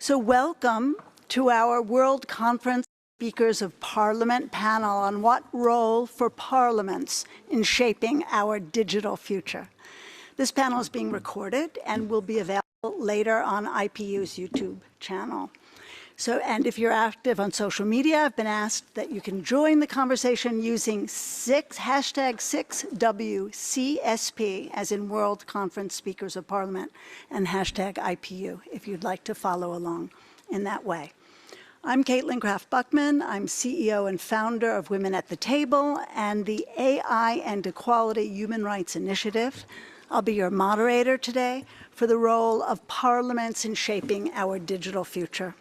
So welcome to our World Conference Speakers of Parliament panel on what role for parliaments in shaping our digital future. This panel is being recorded and will be available later on IPU's YouTube channel. And if you're active on social media, I've been asked that you can join the conversation using hashtag 6WCSP, as in World Conference Speakers of Parliament, and hashtag IPU, if you'd like to follow along in that way. I'm Caitlin Kraft-Buckman. I'm CEO and founder of Women at the Table and the AI and Equality Human Rights Initiative. I'll be your moderator today for the role of parliaments in shaping our digital future.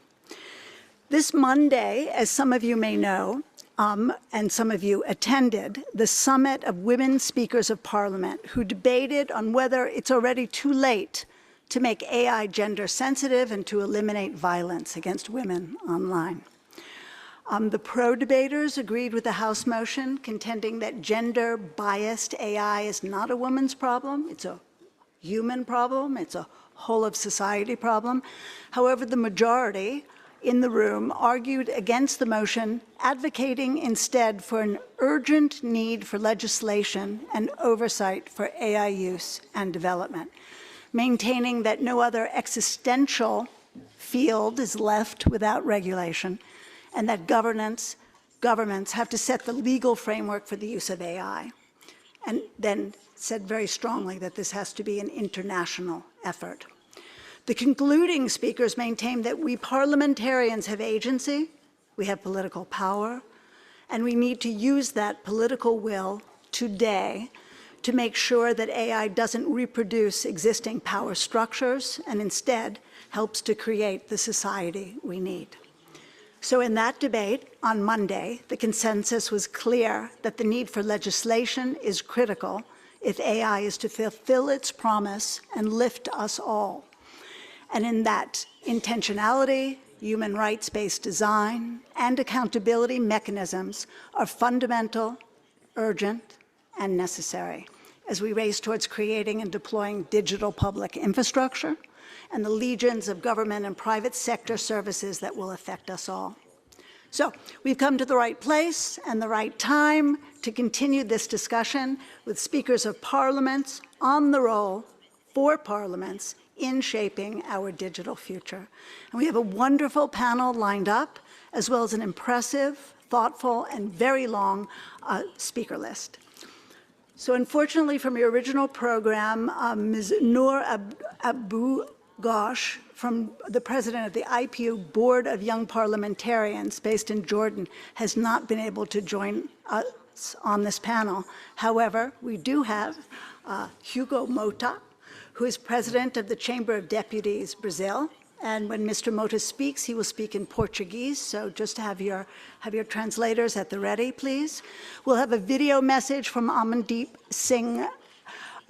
This Monday, as some of you may know, and some of you attended, the Summit of Women Speakers of Parliament, who debated on whether it's already too late to make AI gender sensitive and to eliminate violence against women online. The pro-debaters agreed with the House motion, contending that gender-biased AI is not a woman's problem, it's a human problem, it's a whole-of-society problem. However, the majority in the room argued against the motion, advocating instead for an urgent need for legislation and oversight for AI use and development, maintaining that no other existential field is left without regulation, and that governments have to set the legal framework for the use of AI, and then said very strongly that this has to be an international effort. The concluding speakers maintained that we parliamentarians have agency, we have political power, and we need to use that political will today to make sure that AI doesn't reproduce existing power structures and instead helps to create the society we need. So in that debate on Monday, the consensus was clear that the need for legislation is critical if AI is to fulfill its promise and lift us all. And in that, intentionality, human rights-based design, and accountability mechanisms are fundamental, urgent, and necessary as we race towards creating and deploying digital public infrastructure and the legions of government and private sector services that will affect us all. So we've come to the right place and the right time to continue this discussion with speakers of parliaments on the role for parliaments in shaping our digital future. And we have a wonderful panel lined up, as well as an impressive, thoughtful, and very long speaker list. So unfortunately, from your original program, Ms. Noor Abu Ghosh, from the president of the IPU Board of Young Parliamentarians based in Jordan, has not been able to join us on this panel. However, we do have Hugo Mota, who is president of the Chamber of Deputies, Brazil. And when Mr. Mota speaks, he will speak in Portuguese, so just have your translators at the ready, please. We'll have a video message from Amandeep Singh,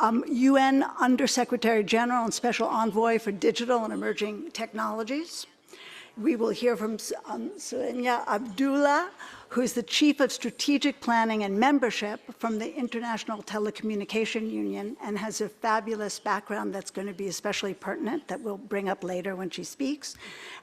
UN Undersecretary General and Special Envoy for Digital and Emerging Technologies. We will hear from Surenya Abdullah, who is the Chief of Strategic Planning and Membership from the International Telecommunication Union and has a fabulous background that's going to be especially pertinent that we'll bring up later when she speaks.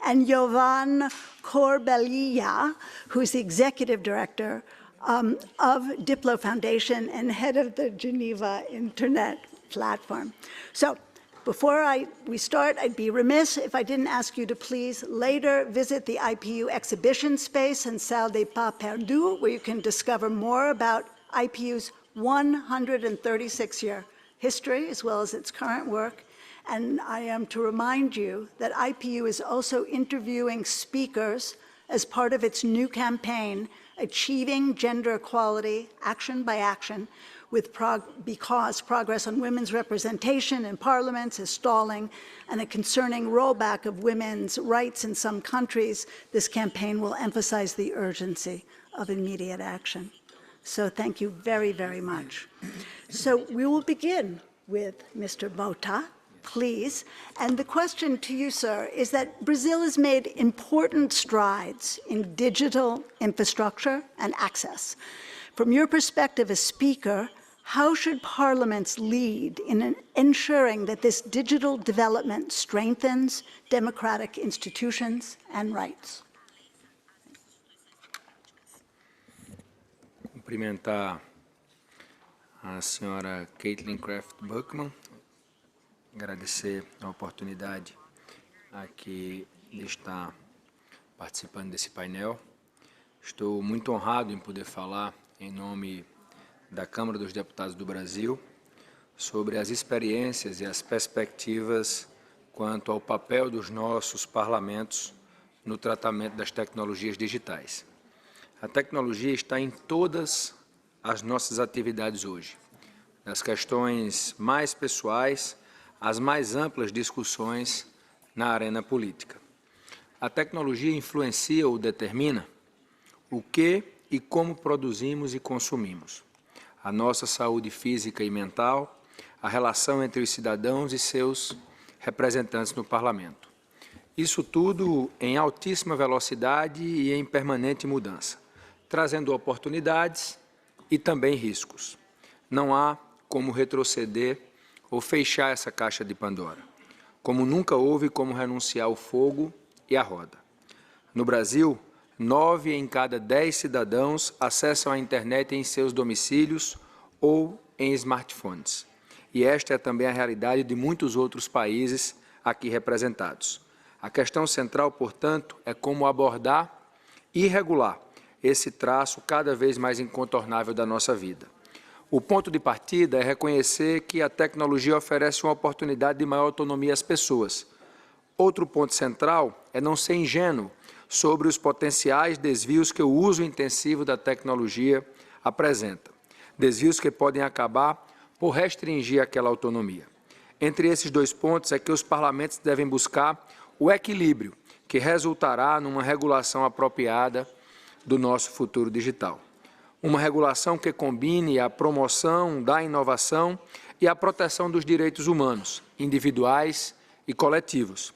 And Jovan Corbellia, who is the Executive Director of Diplo Foundation and head of the Geneva Internet platform. So before we start, I'd be remiss if I didn't ask you to please later visit the IPU exhibition space in Salle des Pas Perdus, where you can discover more about IPU's 136-year history, as well as its current work. And I am to remind you that IPU is also interviewing speakers as part of its new campaign, Achieving Gender Equality, Action by Action, because progress on women's representation in parliaments is stalling, and a concerning rollback of women's rights in some countries, this campaign will emphasize the urgency of immediate action. So thank you very, very much. So we will begin with Mr. Mota, please. And the question to you, sir, is that Brazil has made important strides in digital infrastructure and access. From your perspective as speaker, How should parliaments lead in ensuring that this digital development strengthens democratic institutions and rights? Cumprimentar a senhora Caitlin Craft Buckman, agradecer a oportunidade aqui de estar participando desse painel. Estou muito honrado em poder falar em nome da Câmara dos Deputados do Brasil sobre as experiências e as perspectivas quanto ao papel dos nossos parlamentos no tratamento das tecnologias digitais. A tecnologia está em todas as nossas atividades hoje, das questões mais pessoais às mais amplas discussões na arena política. A tecnologia influencia ou determina o que e como produzimos e consumimos, a nossa saúde física e mental, a relação entre os cidadãos e seus representantes no parlamento. Isso tudo em altíssima velocidade e em permanente mudança, trazendo oportunidades e também riscos. Não há como retroceder ou fechar essa caixa de Pandora, como nunca houve como renunciar ao fogo e à roda. No Brasil, 9 em cada 10 cidadãos acessam a internet em seus domicílios ou em smartphones. E esta é também a realidade de muitos outros países aqui representados. A questão central, portanto, é como abordar e regular esse traço cada vez mais incontornável da nossa vida. O ponto de partida é reconhecer que a tecnologia oferece uma oportunidade de maior autonomia às pessoas. Outro ponto central é não ser ingênuo sobre os potenciais desvios que o uso intensivo da tecnologia apresenta. Desvios que podem acabar por restringir aquela autonomia. Entre esses dois pontos é que os parlamentos devem buscar o equilíbrio que resultará numa regulação apropriada do nosso futuro digital. Uma regulação que combine a promoção da inovação e a proteção dos direitos humanos, individuais e coletivos.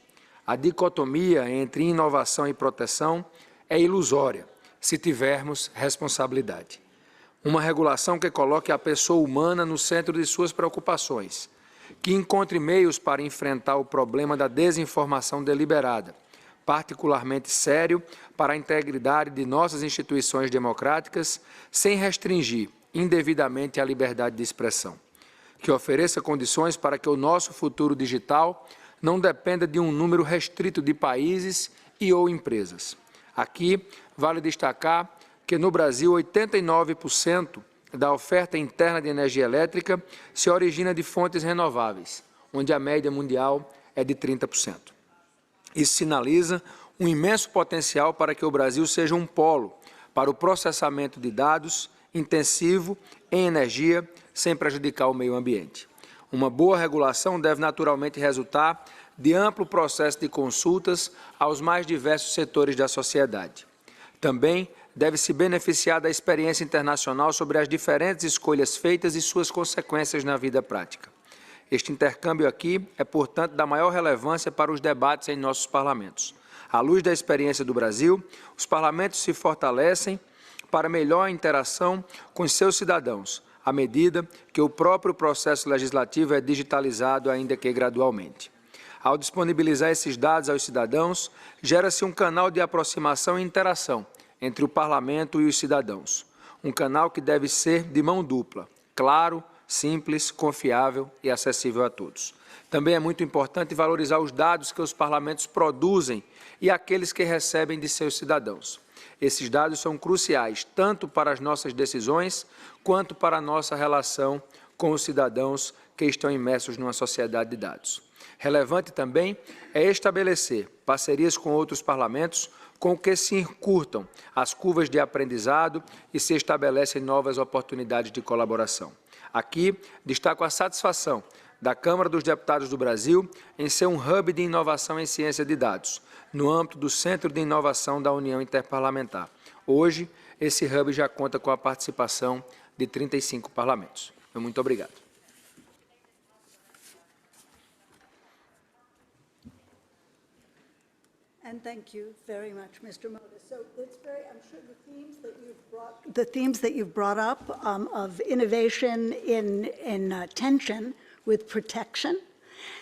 A dicotomia entre inovação e proteção é ilusória, se tivermos responsabilidade. Uma regulação que coloque a pessoa humana no centro de suas preocupações, que encontre meios para enfrentar o problema da desinformação deliberada, particularmente sério para a integridade de nossas instituições democráticas, sem restringir indevidamente a liberdade de expressão. Que ofereça condições para que o nosso futuro digital não dependa de um número restrito de países e ou empresas. Aqui, vale destacar que no Brasil 89% da oferta interna de energia elétrica se origina de fontes renováveis, onde a média mundial é de 30%. Isso sinaliza um imenso potencial para que o Brasil seja um polo para o processamento de dados intensivo em energia, sem prejudicar o meio ambiente. Uma boa regulação deve naturalmente resultar de amplo processo de consultas aos mais diversos setores da sociedade. Também deve se beneficiar da experiência internacional sobre as diferentes escolhas feitas e suas consequências na vida prática. Este intercâmbio aqui é, portanto, da maior relevância para os debates em nossos parlamentos. À luz da experiência do Brasil, os parlamentos se fortalecem para melhor interação com os seus cidadãos, à medida que o próprio processo legislativo é digitalizado, ainda que gradualmente. Ao disponibilizar esses dados aos cidadãos, gera-se um canal de aproximação e interação entre o parlamento e os cidadãos. Um canal que deve ser de mão dupla, claro, simples, confiável e acessível a todos. Também é muito importante valorizar os dados que os parlamentos produzem e aqueles que recebem de seus cidadãos. Esses dados são cruciais tanto para as nossas decisões quanto para a nossa relação com os cidadãos que estão imersos numa sociedade de dados. Relevante também é estabelecer parcerias com outros parlamentos com que se encurtam as curvas de aprendizado e se estabelecem novas oportunidades de colaboração. Aqui, destaco a satisfação da Câmara dos Deputados do Brasil em ser um hub de inovação em ciência de dados, no âmbito do Centro de Inovação da União Inter-Parlamentar. Hoje, esse hub já conta com a participação de 35 parlamentos. Muito obrigado. And thank you very much, Mr. Moda. So it's very, I'm sure the themes that you've brought up of innovation in tension with protection,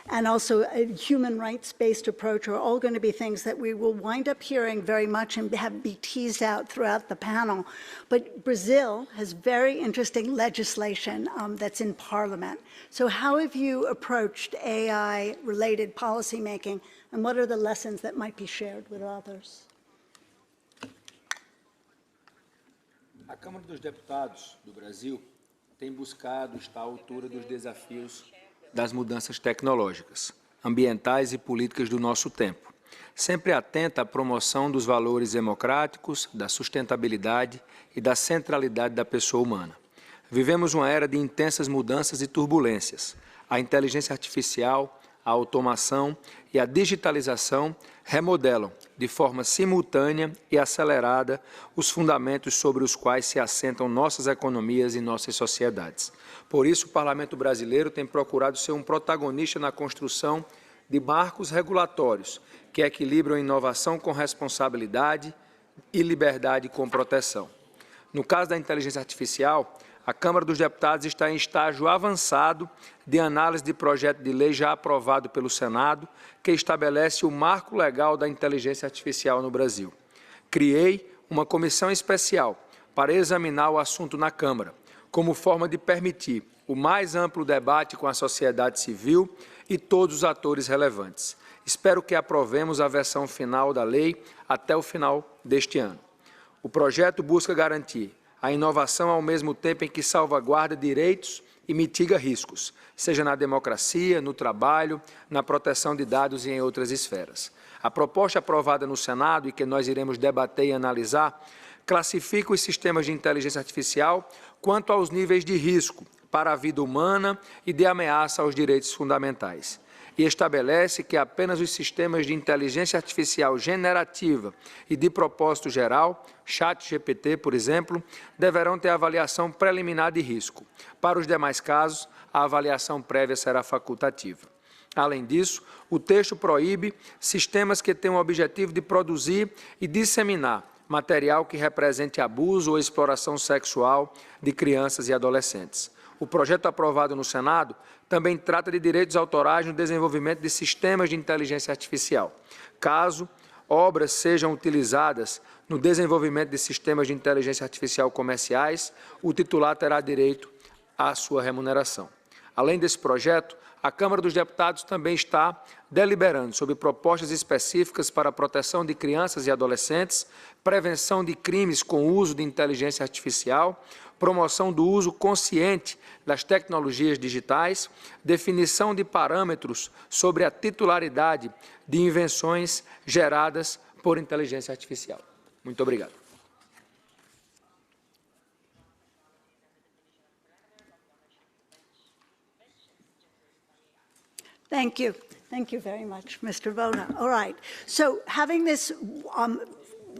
and also a human rights-based approach are all going to be things that we will wind up hearing very much and be teased out throughout the panel. But Brazil has very interesting legislation that's in Parliament. So how have you approached AI-related policymaking, and what are the lessons that might be shared with others? A Câmara dos Deputados do Brasil tem buscado estar à altura dos desafios das mudanças tecnológicas, ambientais e políticas do nosso tempo, sempre atenta à promoção dos valores democráticos, da sustentabilidade e da centralidade da pessoa humana. Vivemos uma era de intensas mudanças e turbulências. A inteligência artificial, a automação e a digitalização remodelam, de forma simultânea e acelerada, os fundamentos sobre os quais se assentam nossas economias e nossas sociedades. Por isso, o Parlamento brasileiro tem procurado ser um protagonista na construção de marcos regulatórios que equilibram inovação com responsabilidade e liberdade com proteção. No caso da inteligência artificial, a Câmara dos Deputados está em estágio avançado de análise de projeto de lei já aprovado pelo Senado, que estabelece o marco legal da inteligência artificial no Brasil. Criei uma comissão especial para examinar o assunto na Câmara, como forma de permitir o mais amplo debate com a sociedade civil e todos os atores relevantes. Espero que aprovemos a versão final da lei até o final deste ano. O projeto busca garantir a inovação ao mesmo tempo em que salvaguarda direitos e mitiga riscos, seja na democracia, no trabalho, na proteção de dados e em outras esferas. A proposta aprovada no Senado e que nós iremos debater e analisar classifica os sistemas de inteligência artificial quanto aos níveis de risco para a vida humana e de ameaça aos direitos fundamentais. E estabelece que apenas os sistemas de inteligência artificial generativa e de propósito geral, ChatGPT, por exemplo, deverão ter avaliação preliminar de risco. Para os demais casos, a avaliação prévia será facultativa. Além disso, o texto proíbe sistemas que tenham o objetivo de produzir e disseminar material que represente abuso ou exploração sexual de crianças e adolescentes. O projeto aprovado no Senado também trata de direitos autorais no desenvolvimento de sistemas de inteligência artificial. Caso obras sejam utilizadas no desenvolvimento de sistemas de inteligência artificial comerciais, o titular terá direito à sua remuneração. Além desse projeto, a Câmara dos Deputados também está deliberando sobre propostas específicas para a proteção de crianças e adolescentes, prevenção de crimes com o uso de inteligência artificial, promoção do uso consciente das tecnologias digitais, definição de parâmetros sobre a titularidade de invenções geradas por inteligência artificial. Muito obrigado. Thank you. Thank you very much, Mr. Voda. All right. So having this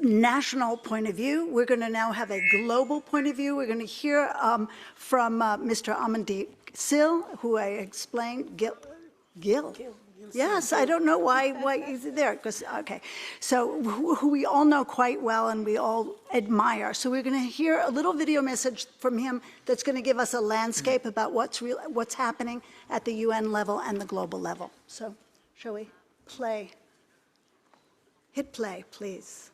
national point of view, we're going to now have a global point of view. We're going to hear from Mr. Amandeep Sil, who I explained, Gil. Yes, I don't know why he's there. Because okay, so who we all know quite well and we all admire. So we're going to hear a little video message from him that's going to give us a landscape about what's happening at the UN level and the global level. So, shall we play? Hit play, please.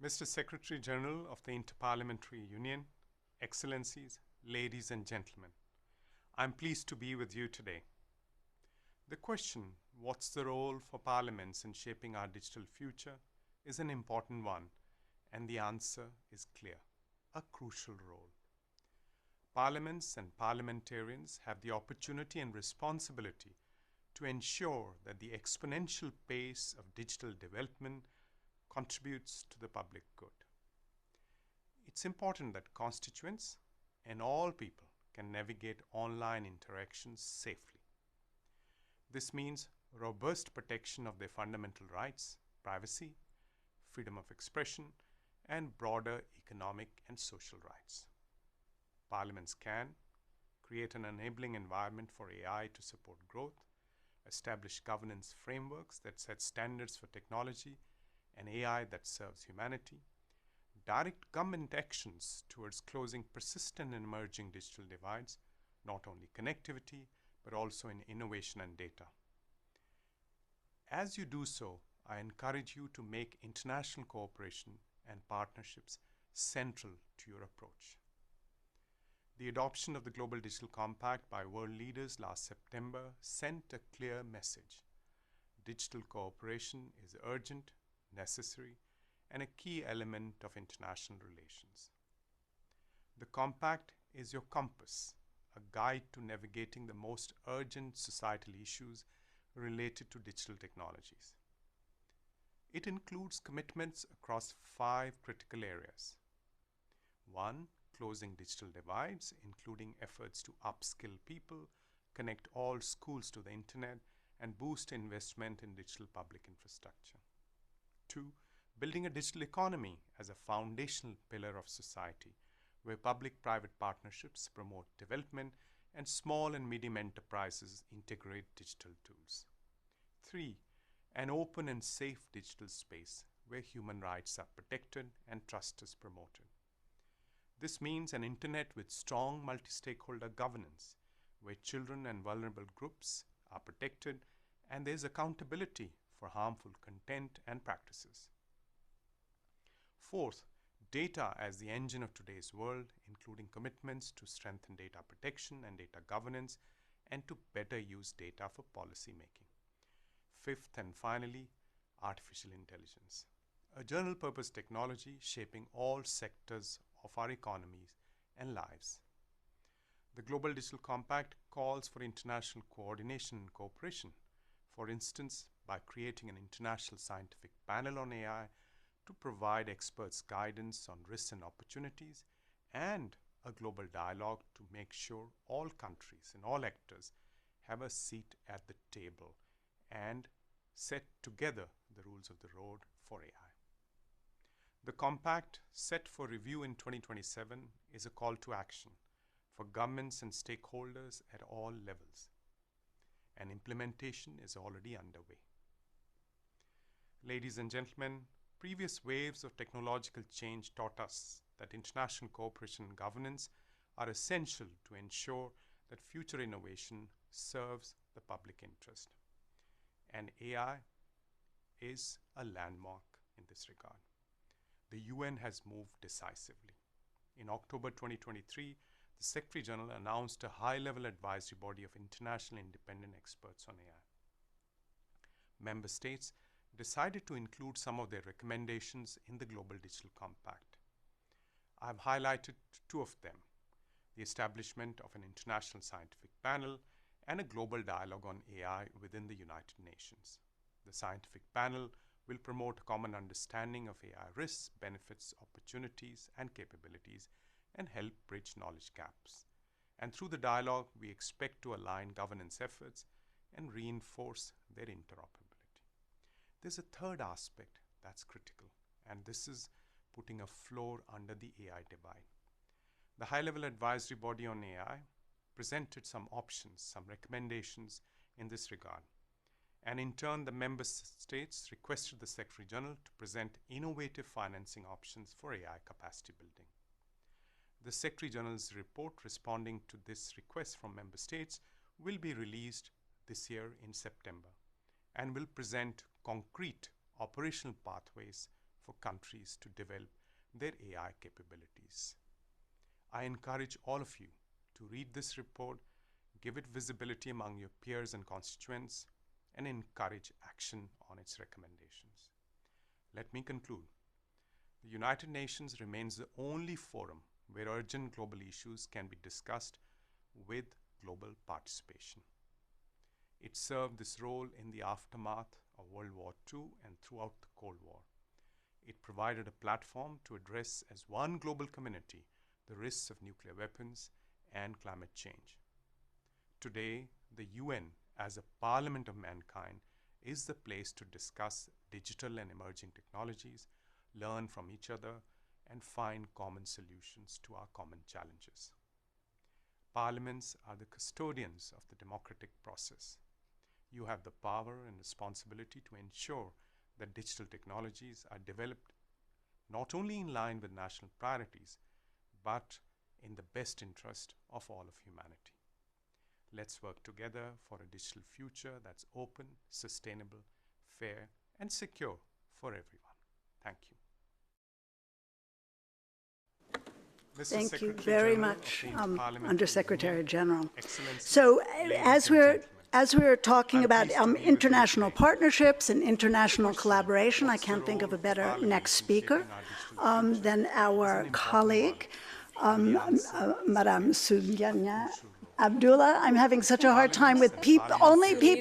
Mr. Secretary General of the Inter-Parliamentary Union, Excellencies, ladies and gentlemen, I'm pleased to be with you today. The question, what's the role for parliaments in shaping our digital future, is an important one, and the answer is clear: a crucial role. Parliaments and parliamentarians have the opportunity and responsibility to ensure that the exponential pace of digital development contributes to the public good. It's important that constituents and all people can navigate online interactions safely. This means robust protection of their fundamental rights, privacy, freedom of expression, and broader economic and social rights. Parliaments can create an enabling environment for AI to support growth, establish governance frameworks that set standards for technology and AI that serves humanity, direct government actions towards closing persistent and emerging digital divides, not only connectivity, but also in innovation and data. As you do so, I encourage you to make international cooperation and partnerships central to your approach. The adoption of the Global Digital Compact by world leaders last September sent a clear message. Digital cooperation is urgent, necessary, and a key element of international relations. The Compact is your compass, a guide to navigating the most urgent societal issues related to digital technologies. It includes commitments across 5 critical areas. 1. Closing digital divides, including efforts to upskill people, connect all schools to the internet, and boost investment in digital public infrastructure. 2. Building a digital economy as a foundational pillar of society, where public-private partnerships promote development and small and medium enterprises integrate digital tools. 3. An open and safe digital space where human rights are protected and trust is promoted. This means an internet with strong multi-stakeholder governance, where children and vulnerable groups are protected and there is accountability for harmful content and practices. 4th, data as the engine of today's world, including commitments to strengthen data protection and data governance and to better use data for policy making. 5th and finally, artificial intelligence, a general-purpose technology shaping all sectors of our economies and lives. The Global Digital Compact calls for international coordination and cooperation, for instance, by creating an international scientific panel on AI to provide experts guidance on risks and opportunities, and a global dialogue to make sure all countries and all actors have a seat at the table and set together the rules of the road for AI. The compact, set for review in 2027, is a call to action for governments and stakeholders at all levels, and implementation is already underway. Ladies and gentlemen, previous waves of technological change taught us that international cooperation and governance are essential to ensure that future innovation serves the public interest. And AI is a landmark in this regard. The UN has moved decisively. In October 2023, the Secretary General announced a high-level advisory body of international independent experts on AI. Member states decided to include some of their recommendations in the Global Digital Compact. I have highlighted 2 of them: the establishment of an international scientific panel and a global dialogue on AI within the United Nations. The scientific panel will promote a common understanding of AI risks, benefits, opportunities, and capabilities, and help bridge knowledge gaps. And through the dialogue, we expect to align governance efforts and reinforce their interoperability. There's a third aspect that's critical, and this is putting a floor under the AI divide. The high-level advisory body on AI presented some options, some recommendations in this regard. And in turn, the member states requested the Secretary General to present innovative financing options for AI capacity building. The Secretary General's report responding to this request from member states will be released this year in September and will present concrete operational pathways for countries to develop their AI capabilities. I encourage all of you to read this report, give it visibility among your peers and constituents, and encourage action on its recommendations. Let me conclude. The United Nations remains the only forum where urgent global issues can be discussed with global participation. It served this role in the aftermath of World War II and throughout the Cold War. It provided a platform to address as one global community the risks of nuclear weapons and climate change. Today, the UN, as a parliament of mankind, is the place to discuss digital and emerging technologies, learn from each other, and find common solutions to our common challenges. Parliaments are the custodians of the democratic process. You have the power and responsibility to ensure that digital technologies are developed not only in line with national priorities, but in the best interest of all of humanity. Let's work together for a digital future that's open, sustainable, fair, and secure for everyone. Thank you. Mr. Thank you Secretary very General of much, the Inter-Parliamentary Undersecretary Union, General. Excellencies, So ladies as and we're gentlemen, talking I'm about pleased to be with you international today. partnerships and international Question, collaboration, I what's the can't think of a role better Parliament next in shaping speaker our digital future than is our an important colleague, one, and the answer is Madame clear. Sulyana Crucial role. Abdullah. I'm having such a hard time with Parliaments and only parliamentarians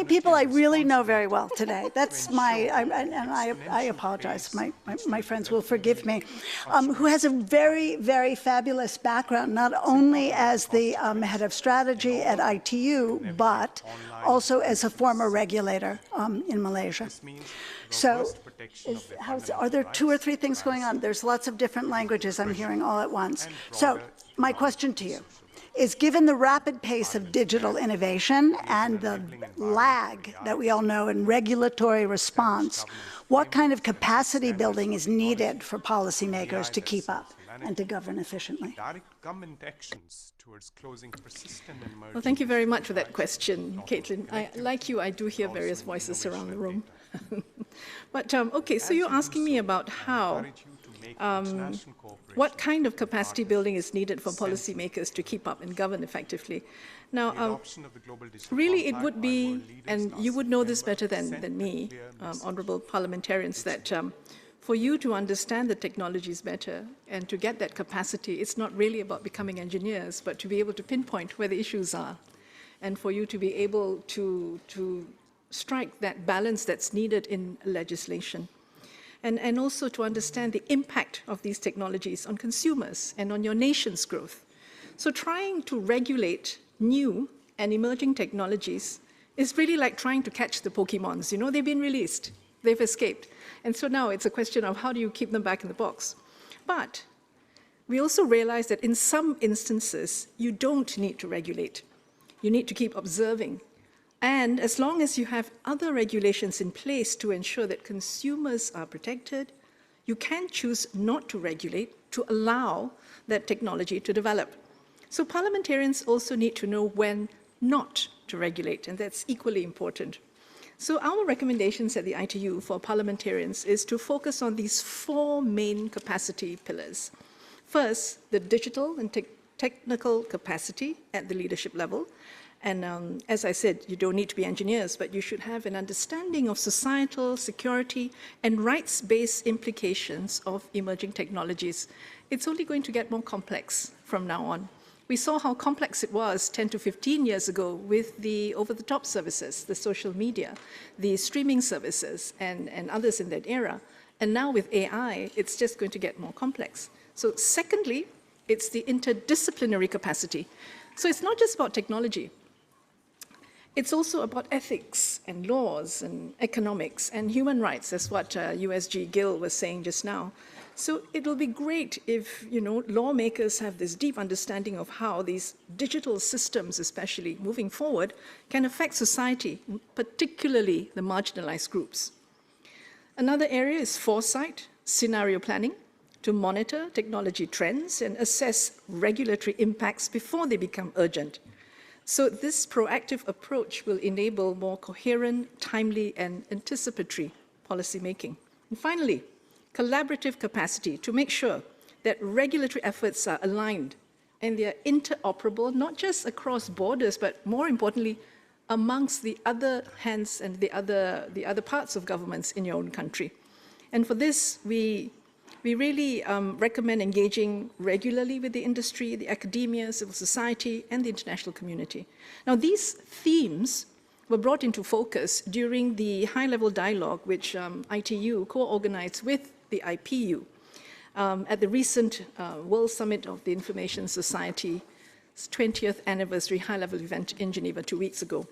people I have the really know opportunity very well today. That's to my, ensure and I exponential apologize, pace my of digital friends will development forgive me, who has a very, very fabulous background, not only as the head of strategy at ITU, but also as a former regulator in Malaysia. This means So, robust protection of their are there fundamental 2 or rights, 3 things going on? privacy, There's lots of different languages I'm hearing all at once. and So, broader my economic question to and you social rights. is, given the rapid pace of Parliaments digital can innovation create and an the enabling environment lag for that AI we all know in regulatory response, governance what kind of frameworks that set capacity standards building for is technology, needed for policymakers AI to that keep serves up humanity, and to govern efficiently? direct government actions towards closing persistent and emerging Well, thank you very much for that rights, question, not only Caitlin. connectivity, Like you, I do hear but also various in voices innovation around the and room. data. But okay, so As you're you do asking me so, about I how, encourage you to make international cooperation what kind of with capacity partners building is needed for central policymakers to keep up and govern effectively. The Now, adoption of the Global Digital really, it Compact would by be, world leaders and last you would know this September better sent than a me, clear message. honourable parliamentarians, that for you to understand the technologies better and to get that capacity, it's not really about becoming engineers, but to be able to pinpoint where the issues are, and for you to be able to strike that balance that's needed in legislation. And also to understand the impact of these technologies on consumers and on your nation's growth. So trying to regulate new and emerging technologies is really like trying to catch the Pokemons. You know, they've been released, they've escaped. And so now it's a question of how do you keep them back in the box. But we also realize that in some instances, you don't need to regulate. You need to keep observing. And as long as you have other regulations in place to ensure that consumers are protected, you can choose not to regulate to allow that technology to develop. So parliamentarians also need to know when not to regulate, and that's equally important. So our recommendations at the ITU for parliamentarians is to focus on these 4 main capacity pillars. First, the digital and technical capacity at the leadership level. And as I said, you don't need to be engineers, but you should have an understanding of societal, security, and rights-based implications of emerging technologies. It's only going to get more complex from now on. We saw how complex it was 10 to 15 years ago with the over-the-top services, the social media, the streaming services, and others in that era. And now with AI, it's just going to get more complex. So secondly, it's the interdisciplinary capacity. So it's not just about technology. It's also about ethics and laws and economics and human rights, as what USG Gill was saying just now. So it will be great if, lawmakers have this deep understanding of how these digital systems, especially moving forward, can affect society, particularly the marginalized groups. Another area is foresight, scenario planning, to monitor technology trends and assess regulatory impacts before they become urgent. So this proactive approach will enable more coherent, timely, and anticipatory policymaking. And finally, collaborative capacity to make sure that regulatory efforts are aligned and they are interoperable, not just across borders, but more importantly, amongst the other hands and the other parts of governments in your own country. And for this, we really recommend engaging regularly with the industry, the academia, civil society, and the international community. Now, these themes were brought into focus during the high-level dialogue which ITU co-organized with the IPU at the recent World Summit of the Information Society's 20th anniversary high-level event in Geneva 2 weeks ago.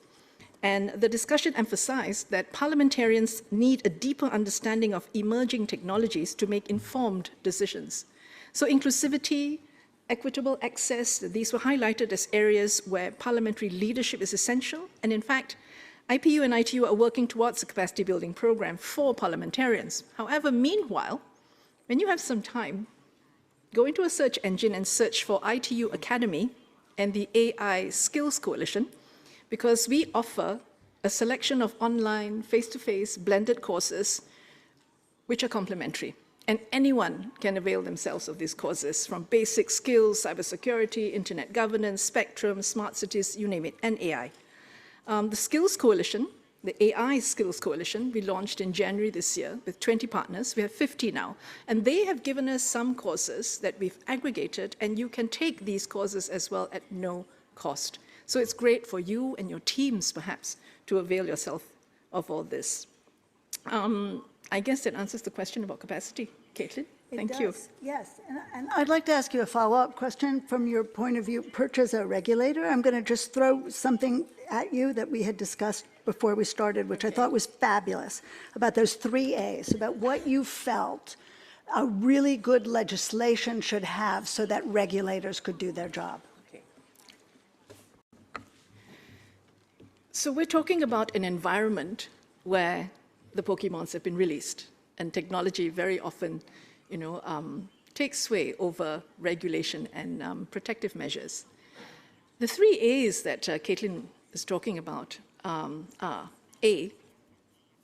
And the discussion emphasized that parliamentarians need a deeper understanding of emerging technologies to make informed decisions. So inclusivity, equitable access. These were highlighted as areas where parliamentary leadership is essential. And in fact, IPU and ITU are working towards a capacity building program for parliamentarians. However, meanwhile, when you have some time, go into a search engine and search for ITU Academy and the AI Skills Coalition, because we offer a selection of online, face-to-face, blended courses which are complementary. And anyone can avail themselves of these courses, from basic skills, cybersecurity, internet governance, spectrum, smart cities, you name it, and AI. The Skills Coalition, the AI Skills Coalition, we launched in January this year with 20 partners. We have 50 now. And they have given us some courses that we've aggregated, and you can take these courses as well at no cost. So it's great for you and your teams, perhaps, to avail yourself of all this. I guess that answers the question about capacity. Caitlin, thank you. Yes, and I'd like to ask you a follow-up question from your point of view, perch as a regulator. I'm going to just throw something at you that we had discussed before we started, which I thought was fabulous, about those 3 A's, about what you felt a really good legislation should have so that regulators could do their job. Okay. So we're talking about an environment where the Pokemons have been released, and technology very often, takes sway over regulation and protective measures. The 3 A's that Caitlin is talking about are A,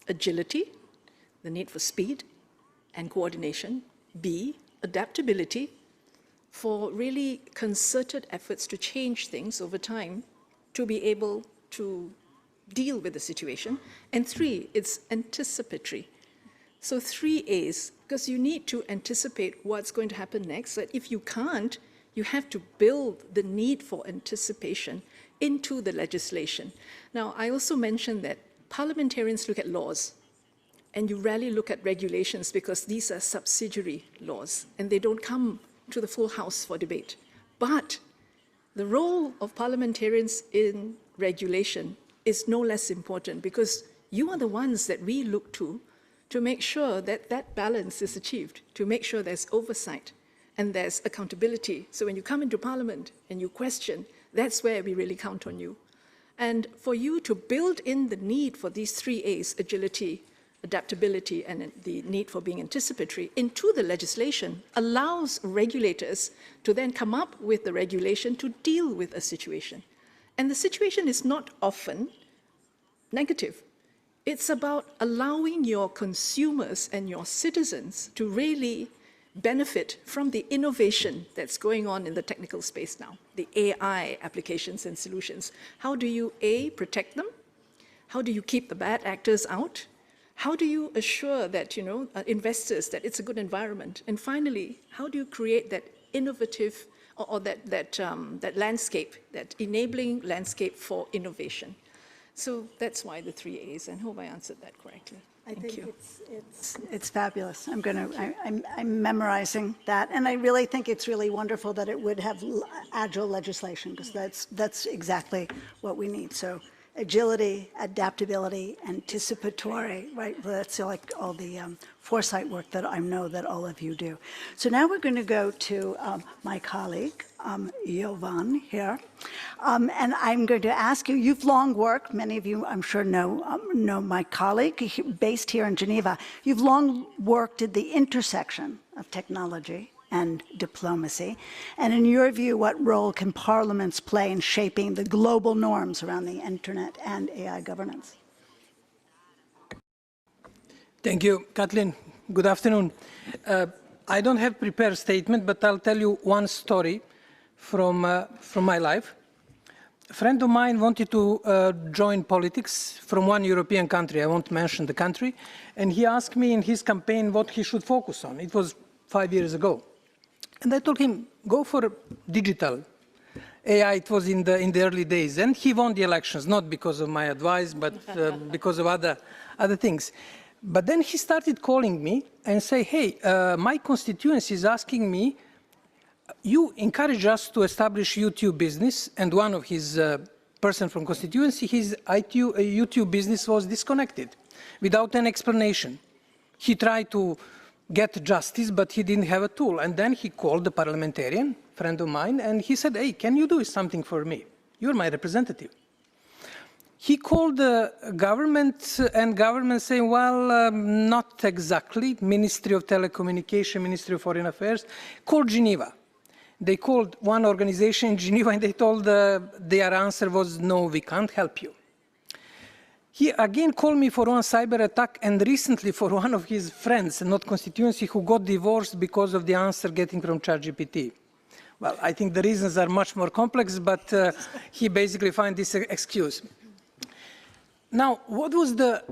agility, the need for speed and coordination. B, adaptability, for really concerted efforts to change things over time to be able to deal with the situation. And 3, it's anticipatory. So 3 A's, because you need to anticipate what's going to happen next. But if you can't, you have to build the need for anticipation into the legislation. Now, I also mentioned that parliamentarians look at laws, and you rarely look at regulations because these are subsidiary laws, and they don't come to the full House for debate. But the role of parliamentarians in regulation is no less important, because you are the ones that we look to make sure that that balance is achieved, to make sure there's oversight and there's accountability. So when you come into Parliament and you question, that's where we really count on you. And for you to build in the need for these 3 A's, agility, adaptability, and the need for being anticipatory, into the legislation allows regulators to then come up with the regulation to deal with a situation. And the situation is not often negative. It's about allowing your consumers and your citizens to really benefit from the innovation that's going on in the technical space now, the AI applications and solutions. How do you, A, protect them? How do you keep the bad actors out? How do you assure that, investors, that it's a good environment? And finally, how do you create that innovative or that landscape, that enabling landscape for innovation? So that's why the 3 A's, and hope I answered that correctly. I think it's fabulous. I'm memorizing that, and I really think it's really wonderful that it would have agile legislation, because that's exactly what we need. So agility, adaptability, anticipatory, right? That's like all the foresight work that I know that all of you do. So now we're going to go to my colleague, Jovan here. And I'm going to ask you, you've long worked, many of you I'm sure know my colleague, based here in Geneva. You've long worked at the intersection of technology and diplomacy. And in your view, what role can parliaments play in shaping the global norms around the internet and AI governance? Thank you, Kathleen. Good afternoon. I don't have a prepared statement, but I'll tell you one story from my life. A friend of mine wanted to join politics from one European country. I won't mention the country. And he asked me in his campaign what he should focus on. It was 5 years ago. And I told him, go for digital. AI, it was in the early days. And he won the elections, not because of my advice, but because of other things. But then he started calling me and say, hey, my constituency is asking me, you encourage us to establish YouTube business, and one of his person from constituency, his YouTube business was disconnected without an explanation. He tried to get justice, but he didn't have a tool. And then he called the parliamentarian friend of mine, and he said, hey, can you do something for me? You're my representative. He called the government, and government saying, well, not exactly. Ministry of Telecommunication, Ministry of Foreign Affairs, called Geneva. They called one organization in Geneva, and they told their answer was, no, we can't help you. He again called me for one cyber attack, and recently for one of his friends, not constituency, who got divorced because of the answer getting from ChatGPT. Well, I think the reasons are much more complex, but he basically found this excuse. Now, what was the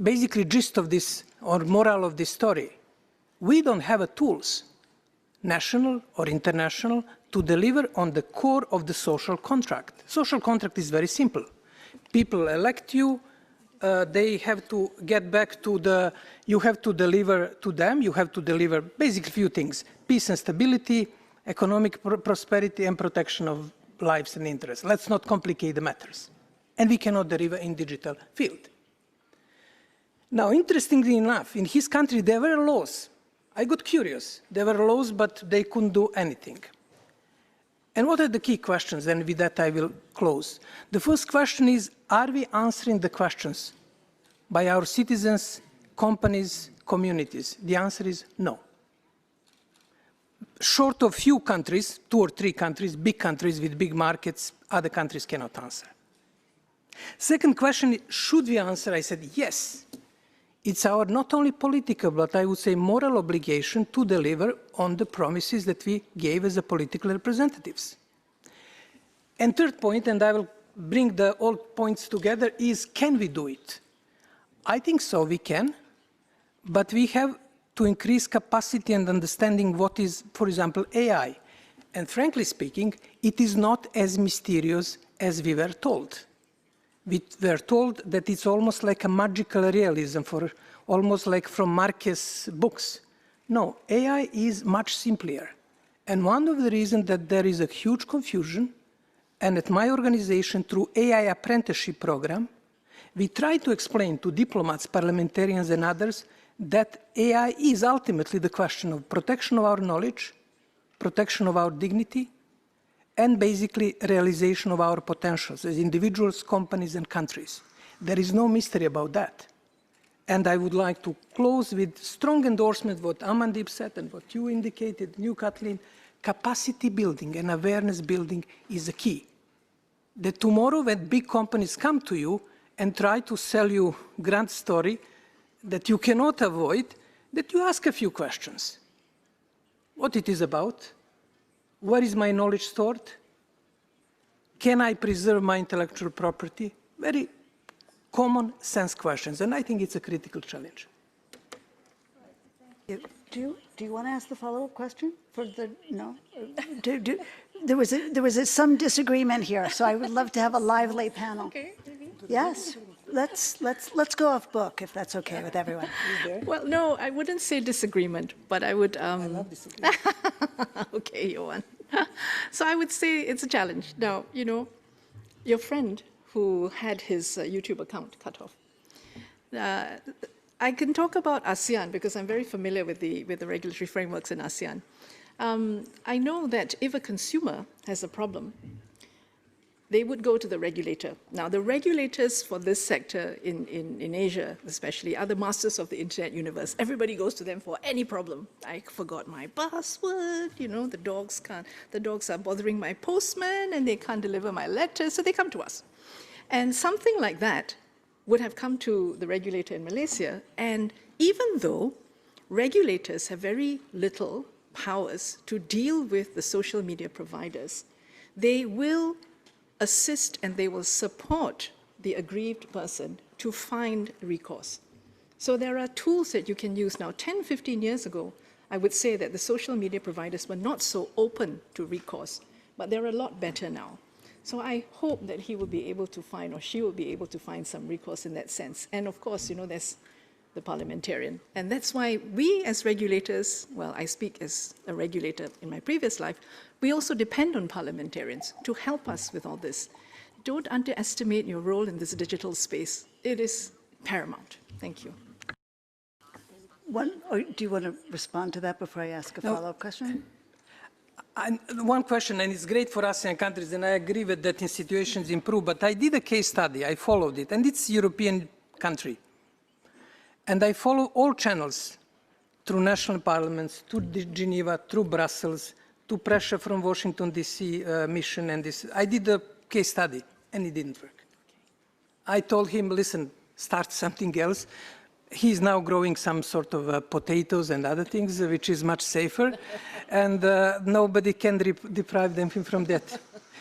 basically gist of this, or moral of this story? We don't have the tools, national or international, to deliver on the core of the social contract. Social contract is very simple. People elect you, they have to get back to the, you have to deliver to them, you have to deliver basically a few things: peace and stability, economic prosperity, and protection of lives and interests. Let's not complicate the matters. And we cannot deliver in digital field. Now, interestingly enough, in his country, there were laws. I got curious. There were laws, but they couldn't do anything. And what are the key questions? And with that, I will close. The first question is, are we answering the questions by our citizens, companies, communities? The answer is no. Short of few countries, 2 or 3 countries, big countries with big markets, other countries cannot answer. Second question, should we answer? I said, yes. It's our not only political, but I would say moral obligation to deliver on the promises that we gave as a political representatives. And third point, and I will bring all points together, is can we do it? I think so, we can, but we have to increase capacity and understanding what is, for example, AI. And frankly speaking, it is not as mysterious as we were told. We were told that it's almost like a magical realism, almost like from Marquez books. No, AI is much simpler. And one of the reasons that there is a huge confusion, and at my organization, through AI apprenticeship program, we try to explain to diplomats, parliamentarians, and others that AI is ultimately the question of protection of our knowledge, protection of our dignity, and basically realization of our potentials as individuals, companies, and countries. There is no mystery about that. And I would like to close with strong endorsement of what Amandeep said and what you indicated, you, Kathleen. Capacity building and awareness building is the key. That tomorrow when big companies come to you and try to sell you grand story that you cannot avoid, that you ask a few questions. What it is about? Where is my knowledge stored? Can I preserve my intellectual property? Very common sense questions, and I think it's a critical challenge. Do you want to ask the follow-up question? No? There was some disagreement here, so I would love to have a lively panel. Okay, maybe. Yes, let's go off book if that's okay with everyone. Well, no, I wouldn't say disagreement, but I would... I love disagreement. Okay, Johan. So I would say it's a challenge. Now, you know, your friend who had his YouTube account cut off, I can talk about ASEAN because I'm very familiar with the regulatory frameworks in ASEAN. I know that if a consumer has a problem, they would go to the regulator. Now, the regulators for this sector in Asia, especially, are the masters of the internet universe. Everybody goes to them for any problem. I forgot my password, you know, the dogs are bothering my postman and they can't deliver my letter, so they come to us. And something like that would have come to the regulator in Malaysia, and even though regulators have very little powers to deal with the social media providers, they will assist and they will support the aggrieved person to find recourse. So there are tools that you can use now. 10, 15 years ago, I would say that the social media providers were not so open to recourse, but they're a lot better now. So I hope that he will be able to find, or she will be able to find some recourse in that sense. And of course, you know, there's the parliamentarian. And that's why we as regulators, well, I speak as a regulator in my previous life, we also depend on parliamentarians to help us with all this. Don't underestimate your role in this digital space. It is paramount. Thank you. Or do you want to respond to that before I ask a follow-up question? One question, and it's great for ASEAN countries, and I agree with that in situations improve, but I did a case study, I followed it, and it's a European country. And I follow all channels through national parliaments, to Geneva, through Brussels, to pressure from Washington, D.C. Mission, and this. I did a case study, and it didn't work. I told him, listen, start something else. He's now growing some sort of potatoes and other things, which is much safer, and nobody can deprive them from that.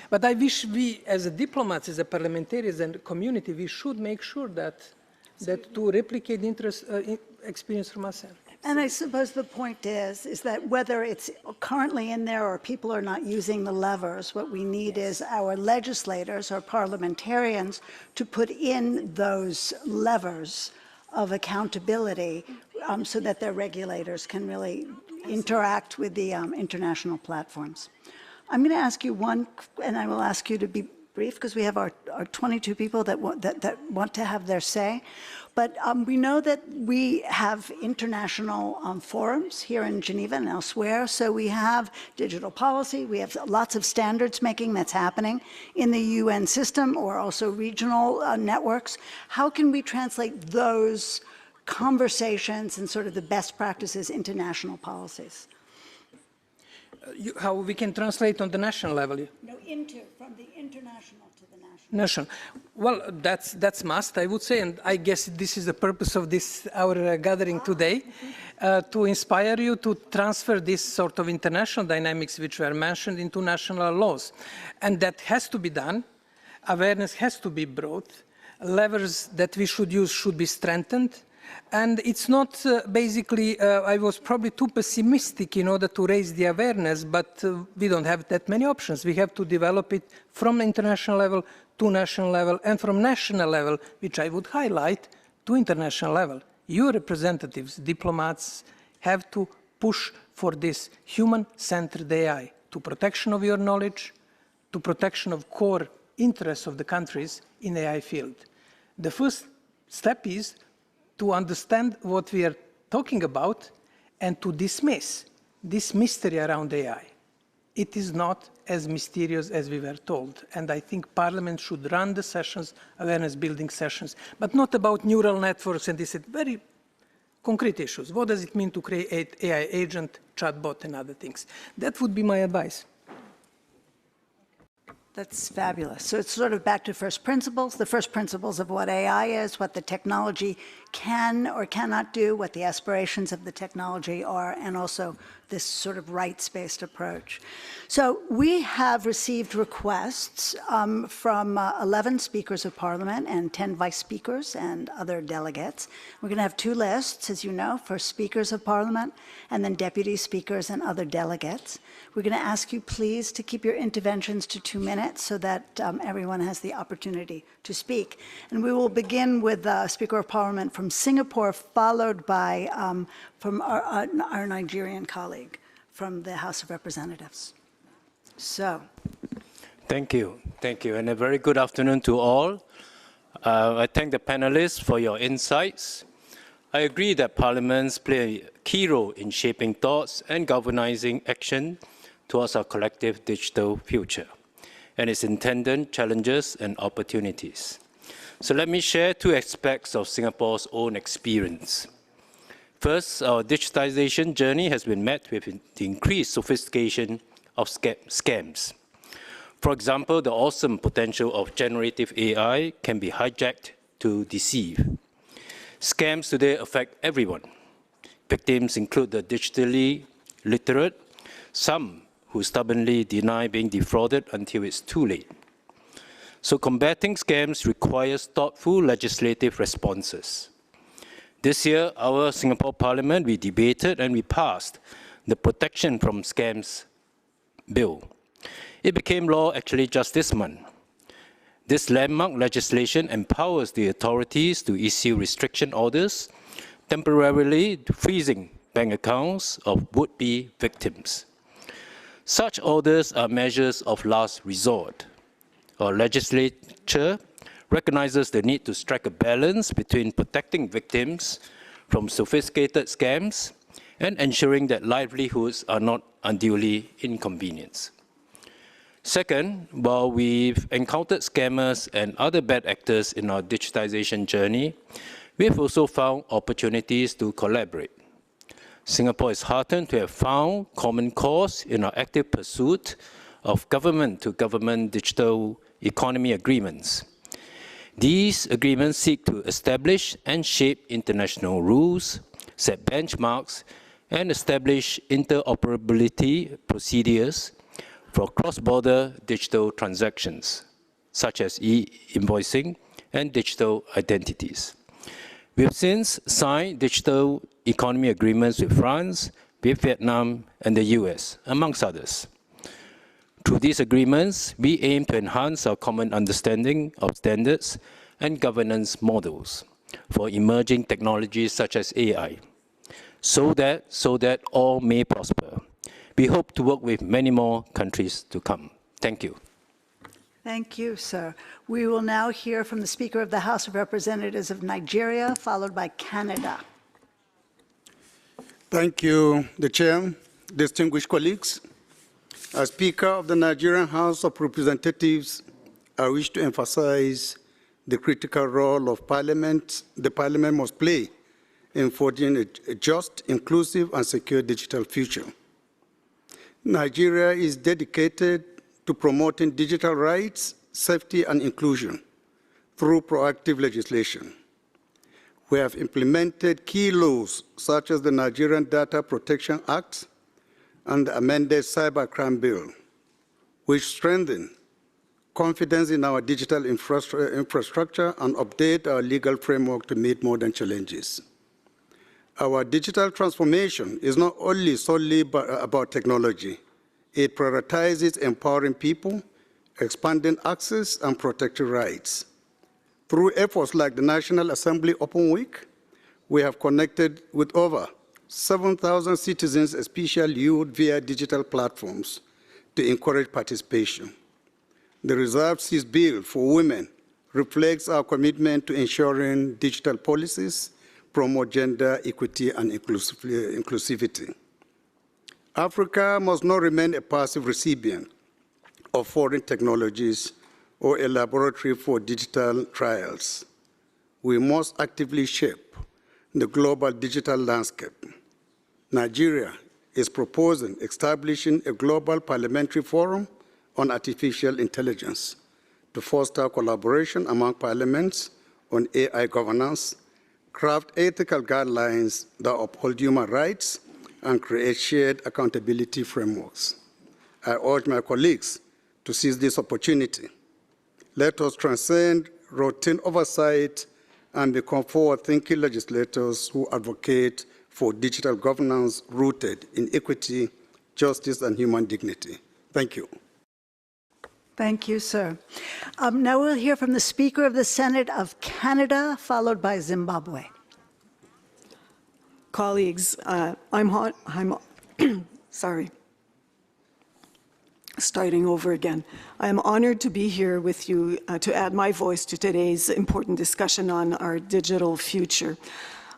But I wish we, as a diplomats, as a parliamentarians and community, we should make sure that to replicate the experience from ASEAN. And I suppose the point is that whether it's currently in there or people are not using the levers, what we need is our legislators or parliamentarians to put in those levers of accountability so that their regulators can really interact with the international platforms. I'm going to ask you one, and I will ask you to be brief because we have our 22 people that want to have their say. But we know that we have international forums here in Geneva and elsewhere. So we have digital policy. We have lots of standards making that's happening in the UN system or also regional networks. How can we translate those conversations and sort of the best practices into national policies? How we can translate on the national level? No, from the international to the national. National. Well, that's must, I would say, and I guess this is the purpose of this our gathering today, to inspire you to transfer this sort of international dynamics which were mentioned into national laws, and that has to be done. Awareness has to be brought. Levers that we should use should be strengthened. And it's not basically, I was probably too pessimistic in order to raise the awareness, but we don't have that many options. We have to develop it from international level to national level, and from national level, which I would highlight, to international level. Your representatives, diplomats, have to push for this human-centered AI, to protection of your knowledge, to protection of core interests of the countries in the AI field. The first step is to understand what we are talking about and to dismiss this mystery around AI. It is not as mysterious as we were told. And I think Parliament should run the sessions, awareness-building sessions, but not about neural networks and these very concrete issues. What does it mean to create AI agent, chatbot, and other things? That would be my advice. That's fabulous. So it's sort of back to first principles, the first principles of what AI is, what the technology can or cannot do, what the aspirations of the technology are, and also this sort of rights-based approach. So we have received requests from 11 speakers of parliament and 10 vice speakers and other delegates. We're going to have two lists, as you know, for speakers of parliament and then deputy speakers and other delegates. We're going to ask you, please, to keep your interventions to 2 minutes so that everyone has the opportunity to speak. And we will begin with the Speaker of Parliament from Singapore, followed by from our Nigerian colleague from the House of Representatives. So. Thank you, and a very good afternoon to all. I thank the panelists for your insights. I agree that parliaments play a key role in shaping thoughts and galvanizing action towards our collective digital future and its intended challenges and opportunities. So let me share two aspects of Singapore's own experience. First, our digitization journey has been met with the increased sophistication of scams. For example, the awesome potential of generative AI can be hijacked to deceive. Scams today affect everyone. Victims include the digitally literate, some who stubbornly deny being defrauded until it's too late. So combating scams requires thoughtful legislative responses. This year, our Singapore Parliament, we debated and we passed the Protection from Scams Bill. It became law actually just this month. This landmark legislation empowers the authorities to issue restriction orders, temporarily freezing bank accounts of would-be victims. Such orders are measures of last resort. Our legislature recognizes the need to strike a balance between protecting victims from sophisticated scams and ensuring that livelihoods are not unduly inconvenienced. Second, while we've encountered scammers and other bad actors in our digitization journey, we've also found opportunities to collaborate. Singapore is heartened to have found common cause in our active pursuit of government-to-government digital economy agreements. These agreements seek to establish and shape international rules, set benchmarks, and establish interoperability procedures for cross-border digital transactions, such as e-invoicing and digital identities. We have since signed digital economy agreements with France, with Vietnam, and the US, amongst others. Through these agreements, we aim to enhance our common understanding of standards and governance models for emerging technologies such as AI, so that all may prosper. We hope to work with many more countries to come. Thank you. Thank you, sir. We will now hear from the Speaker of the House of Representatives of Nigeria, followed by Canada. Thank you, the Chair, distinguished colleagues. As Speaker of the Nigerian House of Representatives, I wish to emphasize the critical role of Parliament the Parliament must play in forging a just, inclusive, and secure digital future. Nigeria is dedicated to promoting digital rights, safety, and inclusion through proactive legislation. We have implemented key laws such as the Nigerian Data Protection Act and the amended Cybercrime Bill, which strengthen confidence in our digital infrastructure and update our legal framework to meet modern challenges. Our digital transformation is not only solely about technology. It prioritizes empowering people, expanding access, and protecting rights. Through efforts like the National Assembly Open Week, we have connected with over 7,000 citizens, especially youth, via digital platforms to encourage participation. The Reserved Seats Bill for women reflects our commitment to ensuring digital policies promote gender equity and inclusivity. Africa must not remain a passive recipient of foreign technologies or a laboratory for digital trials. We must actively shape the global digital landscape. Nigeria is proposing establishing a global parliamentary forum on artificial intelligence to foster collaboration among parliaments on AI governance, craft ethical guidelines that uphold human rights, and create shared accountability frameworks. I urge my colleagues to seize this opportunity. Let us transcend routine oversight and become forward-thinking legislators who advocate for digital governance rooted in equity, justice, and human dignity. Thank you. Thank you, sir. Now we'll hear from the Speaker of the Senate of Canada, followed by Zimbabwe. Colleagues, sorry. Starting over again. I am honored to be here with you to add my voice to today's important discussion on our digital future.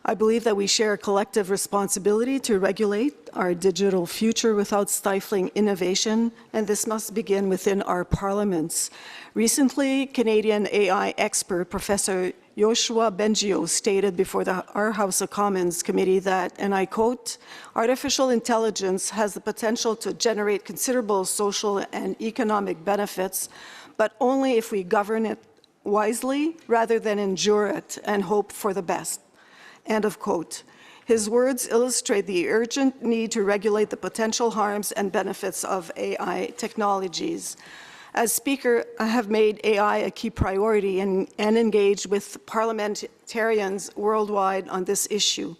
I believe that we share a collective responsibility to regulate our digital future without stifling innovation, and this must begin within our parliaments. Recently, Canadian AI expert Professor Yoshua Bengio stated before our House of Commons committee that, and I quote, "Artificial intelligence has the potential to generate considerable social and economic benefits, but only if we govern it wisely rather than endure it and hope for the best." End of quote. His words illustrate the urgent need to regulate the potential harms and benefits of AI technologies. As Speaker, I have made AI a key priority and engaged with parliamentarians worldwide on this issue.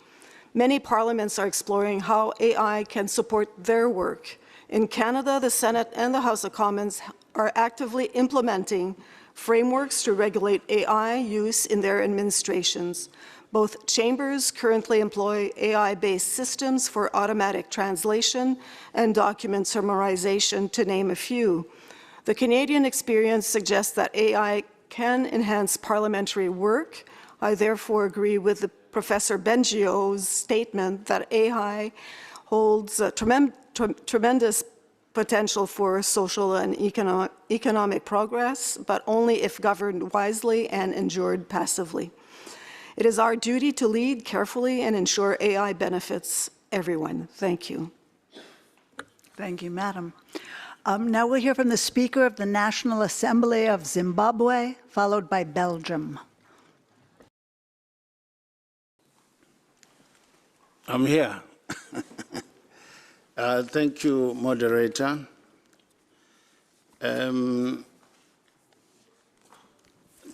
Many parliaments are exploring how AI can support their work. In Canada, the Senate and the House of Commons are actively implementing frameworks to regulate AI use in their administrations. Both chambers currently employ AI-based systems for automatic translation and document summarization, to name a few. The Canadian experience suggests that AI can enhance parliamentary work. I therefore agree with Professor Bengio's statement that AI holds tremendous potential for social and economic progress, but only if governed wisely and endured passively. It is our duty to lead carefully and ensure AI benefits everyone. Thank you. Thank you, Madam. Now we'll hear from the Speaker of the National Assembly of Zimbabwe, followed by Belgium. I'm here. Thank you, moderator.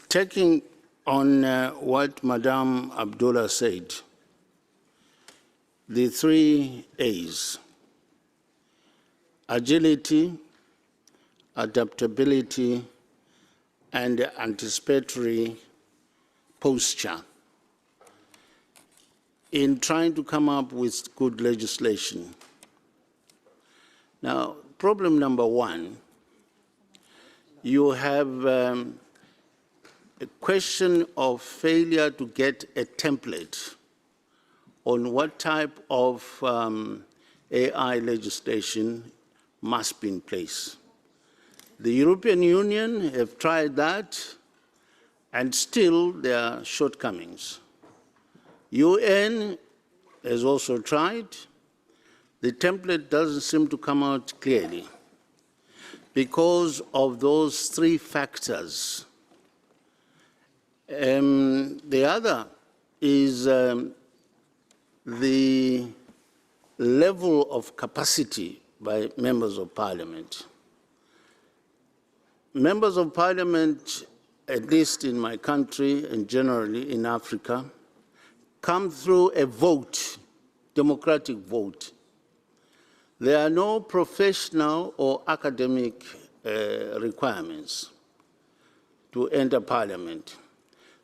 Taking on what Madame Abdullah said, the 3 A's: agility, adaptability, and anticipatory posture in trying to come up with good legislation. Now, problem number one, you have a question of failure to get a template on what type of AI legislation must be in place. The European Union have tried that, and still there are shortcomings. UN has also tried. The template doesn't seem to come out clearly because of those 3 factors. The other is the level of capacity by members of parliament. Members of parliament, at least in my country and generally in Africa, come through a vote, democratic vote. There are no professional or academic requirements to enter parliament.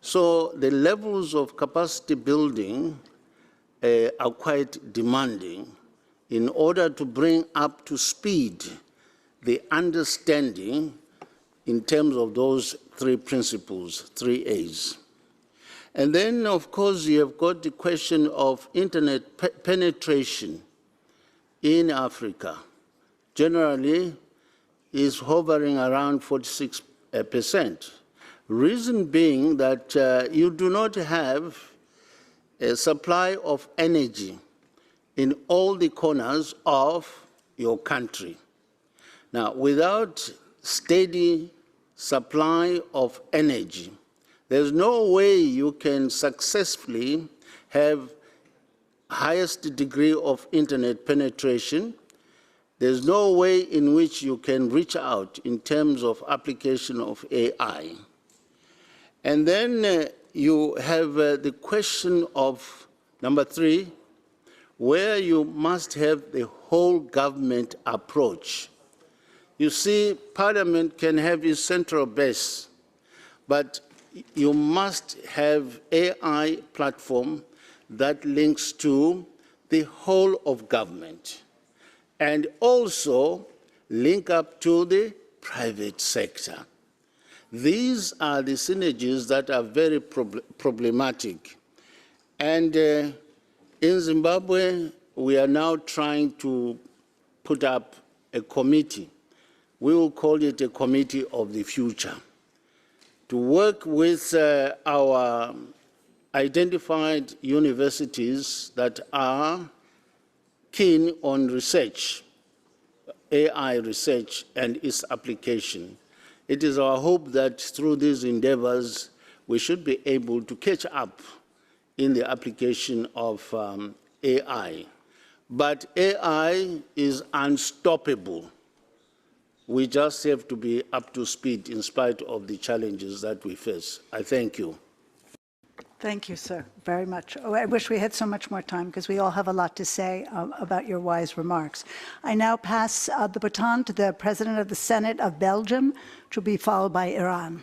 So the levels of capacity building are quite demanding in order to bring up to speed the understanding in terms of those 3 principles, 3 A's. And then, of course, you have got the question of internet penetration in Africa. Generally, is hovering around 46%. Reason being that you do not have a supply of energy in all the corners of your country. Now, without steady supply of energy, there's no way you can successfully have highest degree of internet penetration. There's no way in which you can reach out in terms of application of AI. And then you have the question of number 3, where you must have the whole government approach. You see, Parliament can have its central base, but you must have AI platform that links to the whole of government and also link up to the private sector. These are the synergies that are very problematic. And in Zimbabwe, we are now trying to put up a committee. We will call it a committee of the future, to work with our identified universities that are keen on research, AI research and its application. It is our hope that through these endeavors, we should be able to catch up in the application of AI. But AI is unstoppable. We just have to be up to speed in spite of the challenges that we face. I thank you. Thank you, sir, very much. Oh, I wish we had so much more time because we all have a lot to say about your wise remarks. I now pass the baton to the President of the Senate of Belgium, which will be followed by Iran.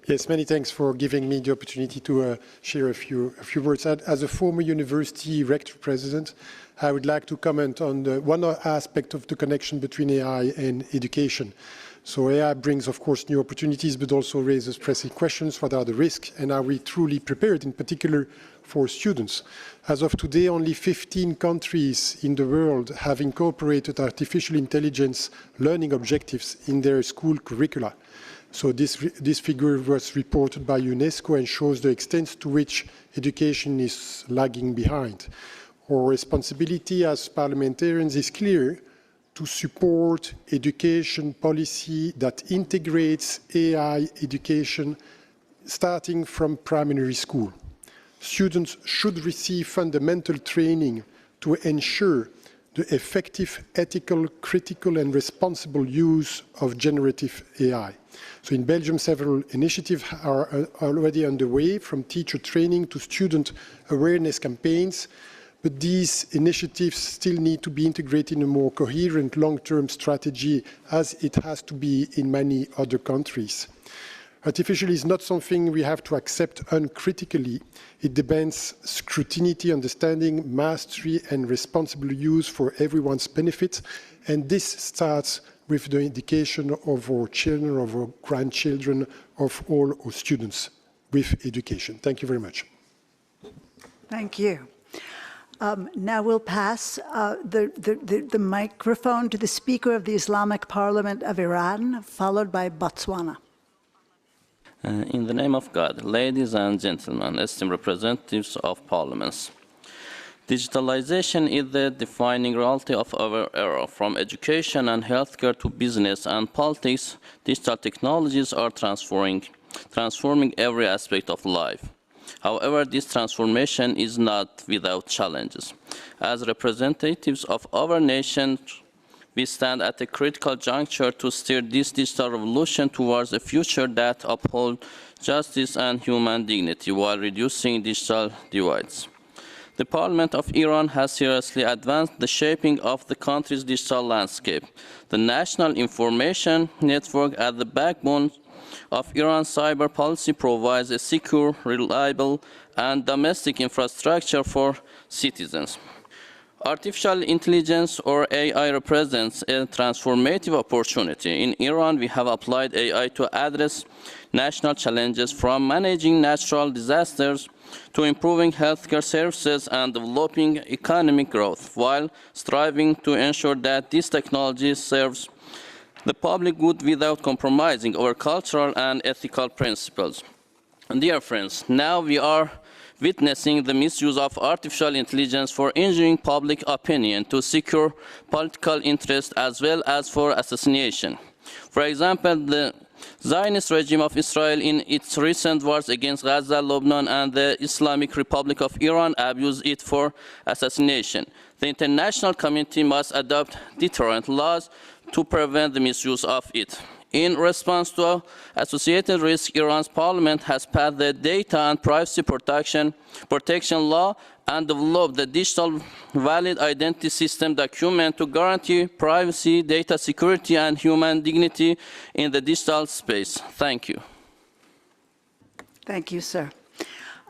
Yes, many thanks for giving me the opportunity to share a few words. As a former university rector president, I would like to comment on one aspect of the connection between AI and education. So AI brings, of course, new opportunities, but also raises pressing questions. What are the risks, and are we truly prepared, in particular for students? As of today, only 15 countries in the world have incorporated artificial intelligence learning objectives in their school curricula. So this figure was reported by UNESCO and shows the extent to which education is lagging behind. Our responsibility as parliamentarians is clear: to support education policy that integrates AI education starting from primary school. Students should receive fundamental training to ensure the effective, ethical, critical, and responsible use of generative AI. So in Belgium, several initiatives are already underway, from teacher training to student awareness campaigns. But these initiatives still need to be integrated in a more coherent long-term strategy, as it has to be in many other countries. Artificial is not something we have to accept uncritically. It demands scrutiny, understanding, mastery, and responsible use for everyone's benefit. And this starts with the education of our children, of our grandchildren, of all our students with education. Thank you very much. Thank you. Now we'll pass the microphone to the Speaker of the Islamic Parliament of Iran, followed by Botswana. In the name of God, ladies and gentlemen, esteemed representatives of parliaments, digitalization is the defining reality of our era. From education and healthcare to business and politics, digital technologies are transforming every aspect of life. However, this transformation is not without challenges. As representatives of our nation, we stand at a critical juncture to steer this digital revolution towards a future that upholds justice and human dignity while reducing digital divides. The Parliament of Iran has seriously advanced the shaping of the country's digital landscape. The National Information Network, at the backbone of Iran's cyber policy, provides a secure, reliable, and domestic infrastructure for citizens. Artificial intelligence, or AI, represents a transformative opportunity. In Iran, we have applied AI to address national challenges, from managing natural disasters to improving healthcare services and developing economic growth, while striving to ensure that this technology serves the public good without compromising our cultural and ethical principles. And dear friends, now we are witnessing the misuse of artificial intelligence for injuring public opinion, to secure political interest, as well as for assassination. For example, the Zionist regime of Israel, in its recent wars against Gaza, Lebanon, and the Islamic Republic of Iran, abused it for assassination. The international community must adopt deterrent laws to prevent the misuse of it. In response to associated risk, Iran's parliament has passed the Data and Privacy Protection Law and developed the digital valid identity system document to guarantee privacy, data security, and human dignity in the digital space. Thank you. Thank you, sir.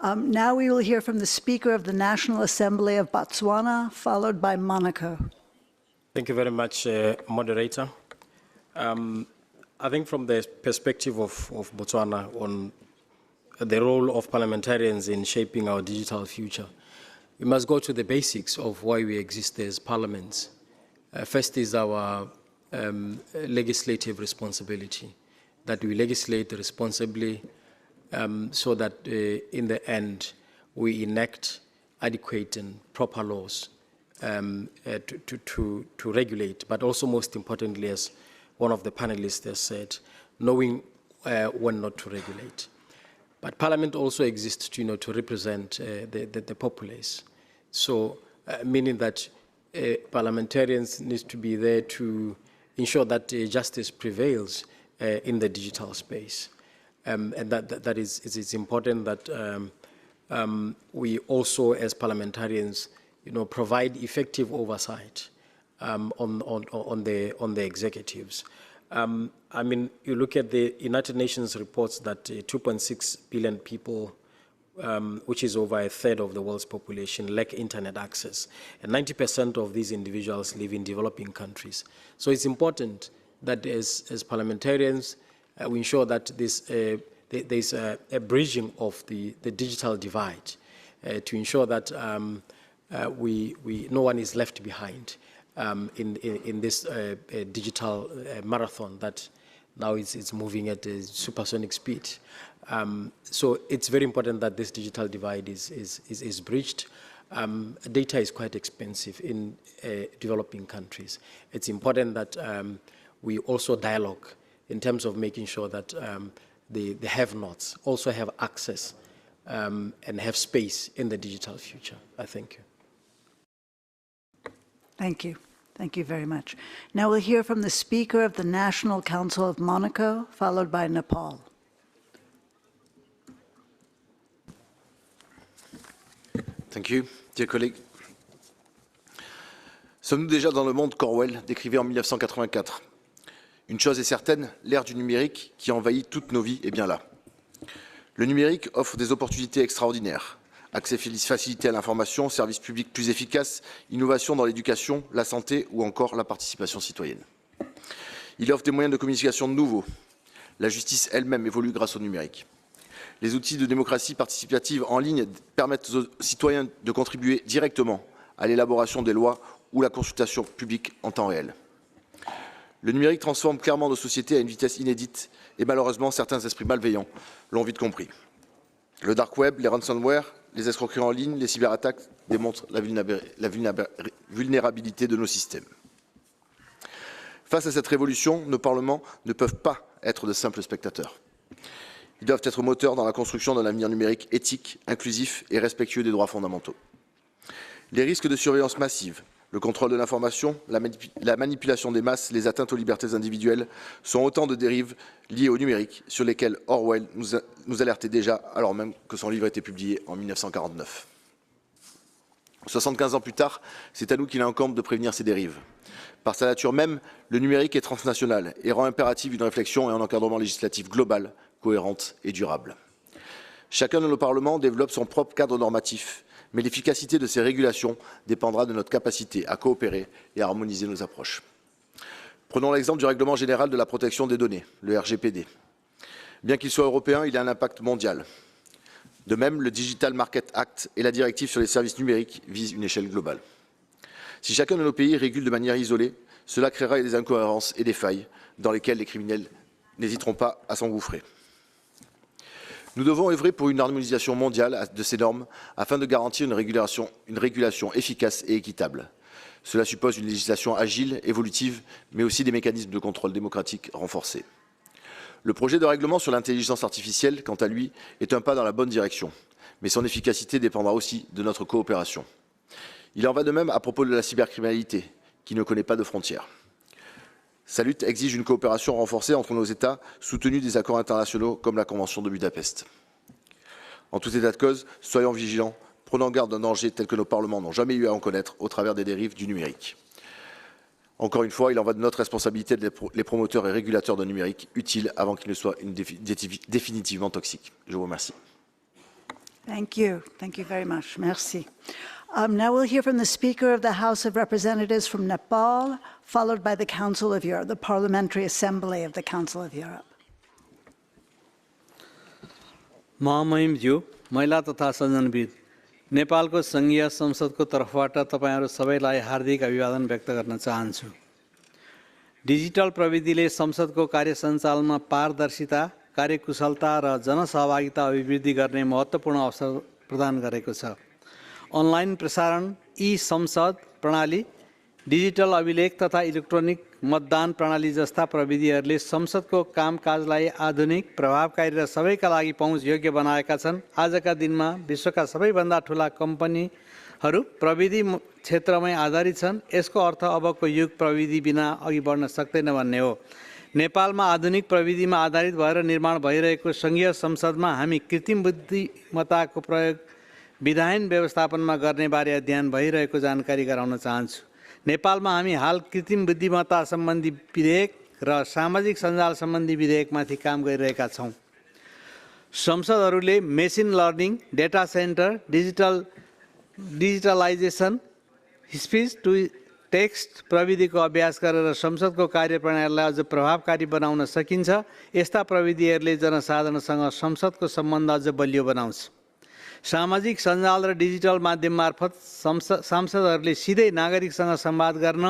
Now we will hear from the Speaker of the National Assembly of Botswana, followed by Monaco. Thank you very much, moderator. I think from the perspective of Botswana on the role of parliamentarians in shaping our digital future, we must go to the basics of why we exist as parliaments. First is our legislative responsibility, that we legislate responsibly so that in the end we enact adequate and proper laws to regulate, but also most importantly, as one of the panelists has said, knowing when not to regulate. But Parliament also exists to, to represent the populace. So, meaning that parliamentarians need to be there to ensure that justice prevails in the digital space. And that is important that we also, as parliamentarians, provide effective oversight on the executives. I mean, you look at the United Nations reports that 2.6 billion people, which is over a third of the world's population, lack internet access. And 90% of these individuals live in developing countries. So it's important that as parliamentarians, we ensure that there's a bridging of the digital divide to ensure that no one is left behind in this digital marathon that now it's moving at a supersonic speed. So it's very important that this digital divide is bridged. Data is quite expensive in developing countries. It's important that we also dialogue in terms of making sure that the have-nots also have access and have space in the digital future. I thank you. Thank you. Thank you very much. Now we'll hear from the Speaker of the National Council of Monaco, followed by Nepal. Thank you, dear colleague. Sommes-nous déjà dans le monde qu'Orwell décrivait en 1984? Une chose est certaine, l'ère du numérique qui envahit toutes nos vies est bien là. Le numérique offre des opportunités extraordinaires. Accès facilité à l'information, services publics plus efficaces, innovation dans l'éducation, la santé ou encore la participation citoyenne. Il offre des moyens de communication nouveaux. La justice elle-même évolue grâce au numérique. Les outils de démocratie participative en ligne permettent aux citoyens de contribuer directement à l'élaboration des lois ou la consultation publique en temps réel. Le numérique transforme clairement nos sociétés à une vitesse inédite et malheureusement certains esprits malveillants l'ont vite compris. Le dark web, les ransomware, les escroqueries en ligne, les cyberattaques démontrent la vulnérabilité de nos systèmes. Face à cette révolution, nos parlements ne peuvent pas être de simples spectateurs. Ils doivent être moteurs dans la construction d'un avenir numérique éthique, inclusif et respectueux des droits fondamentaux. Les risques de surveillance massive, le contrôle de l'information, la manipulation des masses, les atteintes aux libertés individuelles sont autant de dérives liées au numérique sur lesquelles Orwell nous alertait déjà alors même que son livre était publié en 1949. 75 ans plus tard, c'est à nous qu'il incombe de prévenir ces dérives. Par sa nature même, le numérique est transnational et rend impérative une réflexion et un encadrement législatif global, cohérente et durable. Chacun de nos parlements développe son propre cadre normatif, mais l'efficacité de ces régulations dépendra de notre capacité à coopérer et à harmoniser nos approches. Prenons l'exemple du règlement général de la protection des données, le RGPD. Bien qu'il soit européen, il a un impact mondial. De même, le Digital Market Act et la directive sur les services numériques visent une échelle globale. Si chacun de nos pays régule de manière isolée, cela créera des incohérences et des failles dans lesquelles les criminels n'hésiteront pas à s'engouffrer. Nous devons œuvrer pour une harmonisation mondiale de ces normes afin de garantir une régulation efficace et équitable. Cela suppose une législation agile, évolutive, mais aussi des mécanismes de contrôle démocratique renforcés. Le projet de règlement sur l'intelligence artificielle, quant à lui, est un pas dans la bonne direction, mais son efficacité dépendra aussi de notre coopération. Il en va de même à propos de la cybercriminalité, qui ne connaît pas de frontières. Sa lutte exige une coopération renforcée entre nos États, soutenue des accords internationaux comme la Convention de Budapest. En tout état de cause, soyons vigilants, prenons garde d'un danger tel que nos parlements n'ont jamais eu à en connaître au travers des dérives du numérique. Encore une fois, il en va de notre responsabilité d'être les promoteurs et régulateurs d'un numérique utile avant qu'il ne soit définitivement toxique. Je vous remercie. Thank you. Thank you very much. Merci. Now we'll hear from the Speaker of the House of Representatives from Nepal, followed by the Council of Europe, the Parliamentary Assembly of the Council of Europe. महामहिमज्यू, महिला तथा सज्जनविद, नेपालको सङ्घीय संसदको तर्फबाट तपाईहरू सबैलाई हार्दिक अभिवादन व्यक्त गर्न चाहन्छु। डिजिटल प्रविधिले संसदको कार्य सञ्चालनमा पारदर्शिता, कार्यकुशलता र जनसहभागिता अभिवृद्धि गर्ने महत्त्वपूर्ण अवसर प्रदान गरेको छ। अनलाइन प्रसारण, ई-संसद प्रणाली, डिजिटल अभिलेख तथा इलेक्ट्रोनिक मतदान प्रणाली जस्ता प्रविधिहरूले संसदको कामकाजलाई आधुनिक, प्रभावकारी र सबैका लागि पहुँच योग्य बनाएका छन्। आजका दिनमा विश्वका सबैभन्दा ठुला कम्पनीहरू प्रविधि क्षेत्रमै आधारित छन्। यसको अर्थ अबको युग प्रविधि बिना अघि बढ्न सक्दैन भन्ने हो। नेपालमा आधुनिक प्रविधिमा आधारित भएर निर्माण भइरहेको सङ्घीय संसदमा हामी कृत्रिम बुद्धिमत्ताको प्रयोग विधायन व्यवस्थापनमा गर्ने बारे अध्ययन भइरहेको जानकारी गराउन चाहन्छु। नेपालमा हामी हाल कृत्रिम बुद्धिमत्ता सम्बन्धी विधेयक र सामाजिक सञ्जाल सम्बन्धी विधेयकमाथि काम गरिरहेका छौँ। संसदहरूले machine learning, data centre, digitalisation, speech to text प्रविधिको अभ्यास गरेर संसदको कार्यप्रणालीलाई अझ प्रभावकारी बनाउन सकिन्छ। यस्ता प्रविधिहरूले जनसाधारणसँग संसदको सम्बन्ध अझ बलियो बनाउँछ। सामाजिक सञ्जाल र डिजिटल माध्यम मार्फत सांसदहरूले सिधै नागरिकसँग संवाद गर्न,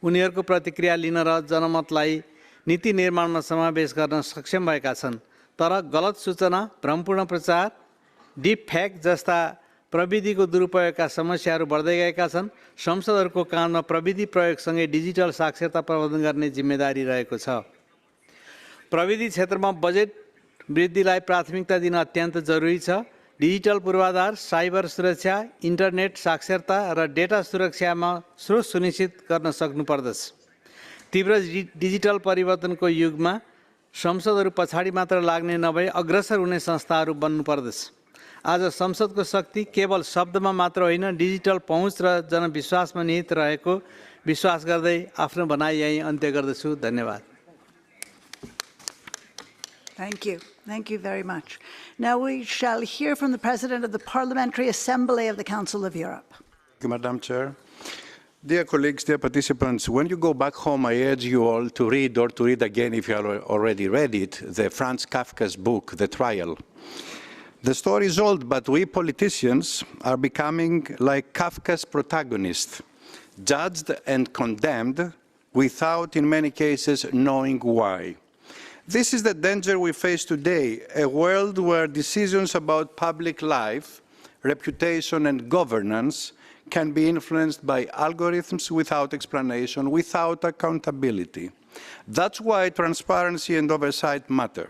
उनीहरूको प्रतिक्रिया लिन र जनमतलाई नीति निर्माणमा समावेश गर्न सक्षम भएका छन्। तर गलत सूचना, भ्रमपूर्ण प्रचार, डिप फेक जस्ता प्रविधिको दुरुपयोगका समस्याहरू बढ्दै गएका छन्। संसदहरूको काममा प्रविधि प्रयोगसँगै डिजिटल साक्षरता प्रबन्धन गर्ने जिम्मेदारी रहेको छ। प्रविधि क्षेत्रमा बजेट वृद्धिलाई प्राथमिकता दिन अत्यन्त जरुरी छ। डिजिटल पूर्वाधार, साइबर सुरक्षा, इन्टरनेट साक्षरता र डेटा सुरक्षामा स्रोत सुनिश्चित गर्न सक्नुपर्दछ। तीव्र डिजिटल परिवर्तनको युगमा संसदहरू पछाडि मात्र लाग्ने नभई अग्रसर हुने संस्थाहरू बन्नुपर्दछ। आज संसदको शक्ति केवल शब्दमा मात्र होइन, डिजिटल पहुँच र जनविश्वासमा निहित रहेको विश्वास गर्दै आफ्नो भनाइ यही अन्त्य गर्दछु। धन्यवाद। Thank you. Thank you very much. Now we shall hear from the President of the Parliamentary Assembly of the Council of Europe. Thank you, Madam Chair. Dear colleagues, dear participants, when you go back home, I urge you all to read or to read again, if you have already read it, the Franz Kafka's book, The Trial. The story is old, but we politicians are becoming like Kafka's protagonist, judged and condemned without, in many cases, knowing why. This is the danger we face today, a world where decisions about public life, reputation and governance can be influenced by algorithms without explanation, without accountability. That's why transparency and oversight matter.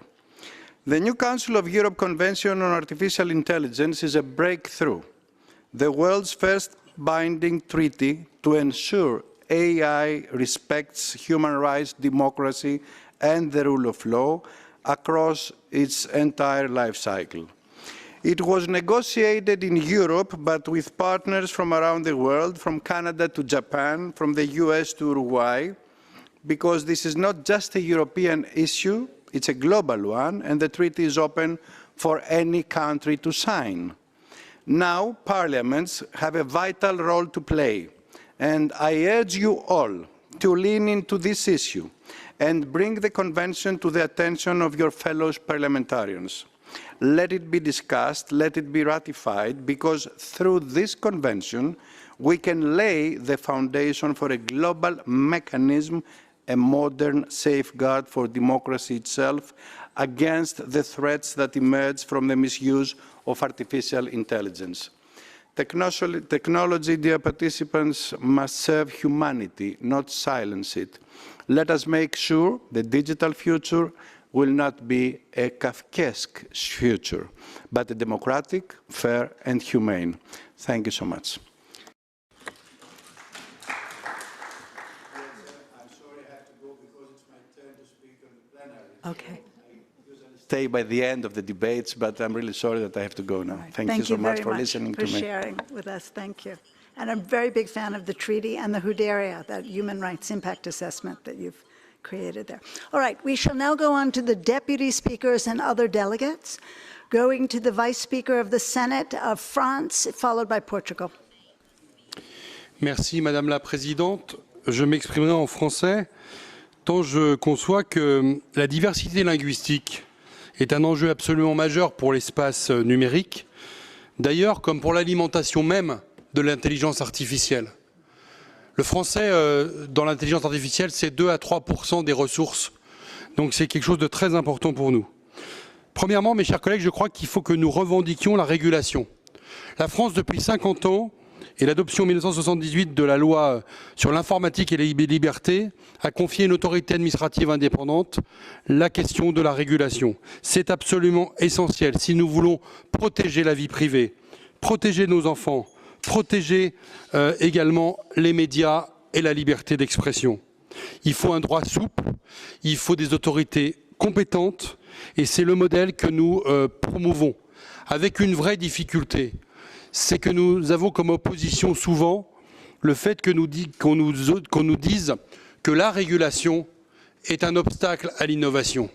The new Council of Europe Convention on Artificial Intelligence is a breakthrough, the world's first binding treaty to ensure AI respects human rights, democracy, and the rule of law across its entire life cycle. It was negotiated in Europe, but with partners from around the world, from Canada to Japan, from the US to Uruguay, because this is not just a European issue, it's a global one, and the treaty is open for any country to sign. Now, parliaments have a vital role to play, and I urge you all to lean into this issue and bring the Convention to the attention of your fellow parliamentarians. Let it be discussed, let it be ratified, because through this Convention, we can lay the foundation for a global mechanism, a modern safeguard for democracy itself against the threats that emerge from the misuse of artificial intelligence. Technology, dear participants, must serve humanity, not silence it. Let us make sure the digital future will not be a Kafkaesque future, but a democratic, fair, and humane. Thank you so much. I'm sorry I have to go because it's my turn to speak on the plenary. Okay. I usually stay by the end of the debates, but I'm really sorry that I have to go now. Right. Thank you so much for listening to me. Thank you very much for sharing with us. Thank you. And I'm a very big fan of the treaty and the HUDERIA, that human rights impact assessment that you've created there. All right, we shall now go on to the deputy speakers and other delegates, going to the vice speaker of the Senate of France, followed by Portugal. Merci, Madame la Présidente. Je m'exprimerai en français, tant je conçois que la diversité linguistique est un enjeu absolument majeur pour l'espace numérique, d'ailleurs comme pour l'alimentation même de l'intelligence artificielle. Le français, dans l'intelligence artificielle, c'est 2 à 3% des ressources. Donc c'est quelque chose de très important pour nous. Premièrement, mes chers collègues, je crois qu'il faut que nous revendiquions la régulation. La France, depuis 50 ans, et l'adoption en 1978 de la loi sur l'informatique et les libertés, a confié à une autorité administrative indépendante la question de la régulation. C'est absolument essentiel si nous voulons protéger la vie privée, protéger nos enfants, protéger également les médias et la liberté d'expression. Il faut un droit souple, il faut des autorités compétentes, et c'est le modèle que nous promouvons, avec une vraie difficulté. C'est que nous avons comme opposition souvent le fait qu'on nous dise que la régulation est un obstacle à l'innovation.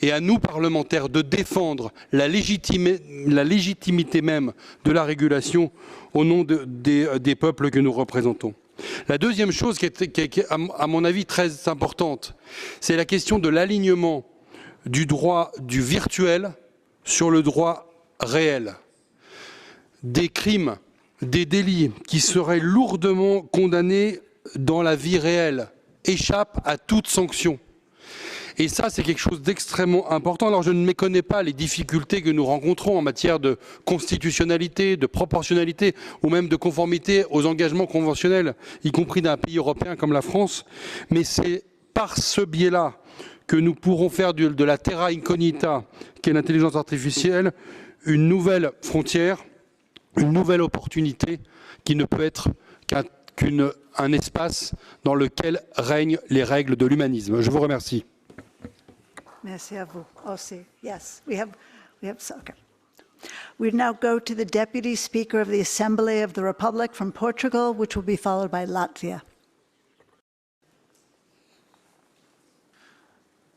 Et à nous, parlementaires, de défendre la légitimité même de la régulation au nom des peuples que nous représentons. La deuxième chose qui est à mon avis très importante, c'est la question de l'alignement du droit du virtuel sur le droit réel. Des crimes, des délits qui seraient lourdement condamnés dans la vie réelle échappent à toute sanction. Et ça, c'est quelque chose d'extrêmement important. Alors, je ne méconnais pas les difficultés que nous rencontrons en matière de constitutionnalité, de proportionnalité ou même de conformité aux engagements conventionnels, y compris d'un pays européen comme la France. Mais c'est par ce biais-là que nous pourrons faire de la terra incognita, qu'est l'intelligence artificielle, une nouvelle frontière, une nouvelle opportunité qui ne peut être qu'un espace dans lequel règnent les règles de l'humanisme. Je vous remercie. Merci à vous aussi. Yes, we have okay. We now go to the Deputy Speaker of the Assembly of the Republic from Portugal, which will be followed by Latvia.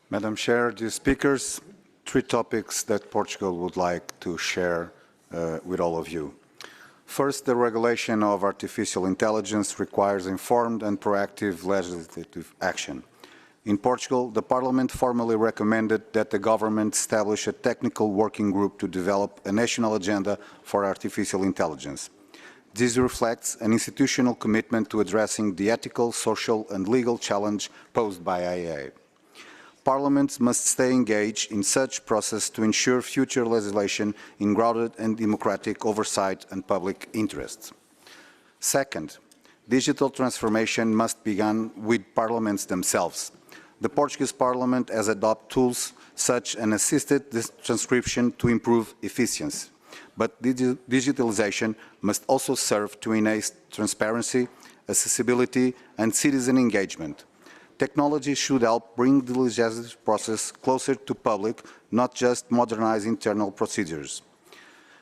Madam Chair, dear speakers, 3 topics that Portugal would like to share with all of you. First, the regulation of artificial intelligence requires informed and proactive legislative action. In Portugal, the Parliament formally recommended that the government establish a technical working group to develop a national agenda for artificial intelligence. This reflects an institutional commitment to addressing the ethical, social and legal challenge posed by AI. Parliaments must stay engaged in such process to ensure future legislation in grounded and democratic oversight and public interests. Second, digital transformation must begin with parliaments themselves. The Portuguese Parliament has adopted tools such as assisted transcription to improve efficiency. But digitalization must also serve to enhance transparency, accessibility, and citizen engagement. Technology should help bring the legislative process closer to public, not just modernize internal procedures.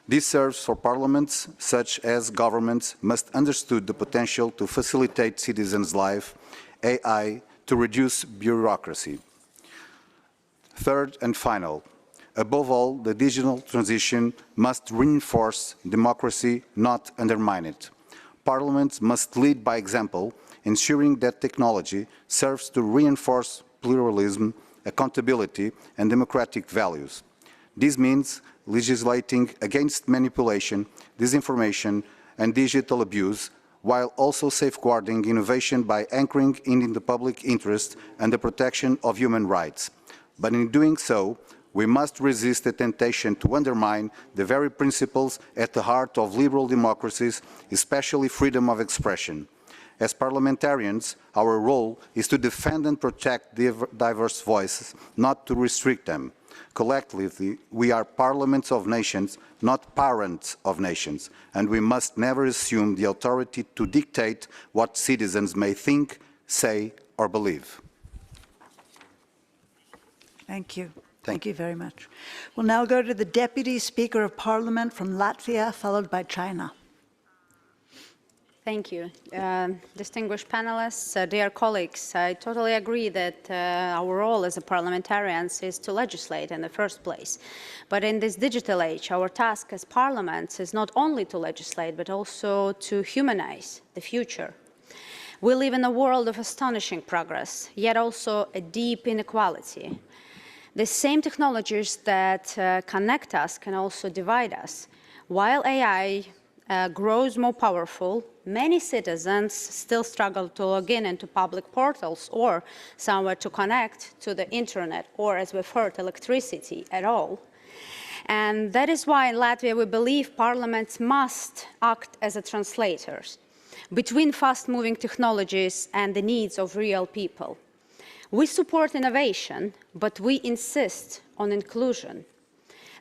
This serves for parliaments, such as governments, must understand the potential to facilitate citizens' life, AI, to reduce bureaucracy. Third and final, above all, the digital transition must reinforce democracy, not undermine it. Parliaments must lead by example, ensuring that technology serves to reinforce pluralism, accountability, and democratic values. This means legislating against manipulation, disinformation, and digital abuse, while also safeguarding innovation by anchoring in the public interest and the protection of human rights. But in doing so, we must resist the temptation to undermine the very principles at the heart of liberal democracies, especially freedom of expression. As parliamentarians, our role is to defend and protect diverse voices, not to restrict them. Collectively, we are parliaments of nations, not parents of nations, and we must never assume the authority to dictate what citizens may think, say, or believe. Thank you. Thank you very much. We'll now go to the Deputy Speaker of Parliament from Latvia, followed by China. Thank you. Distinguished panelists, dear colleagues, I totally agree that our role as parliamentarians is to legislate in the first place. But in this digital age, our task as parliaments is not only to legislate, but also to humanize the future. We live in a world of astonishing progress, yet also a deep inequality. The same technologies that connect us can also divide us. While AI grows more powerful, many citizens still struggle to log in into public portals or somewhere to connect to the internet or, as we've heard, electricity at all. And that is why in Latvia we believe parliaments must act as translators between fast-moving technologies and the needs of real people. We support innovation, but we insist on inclusion.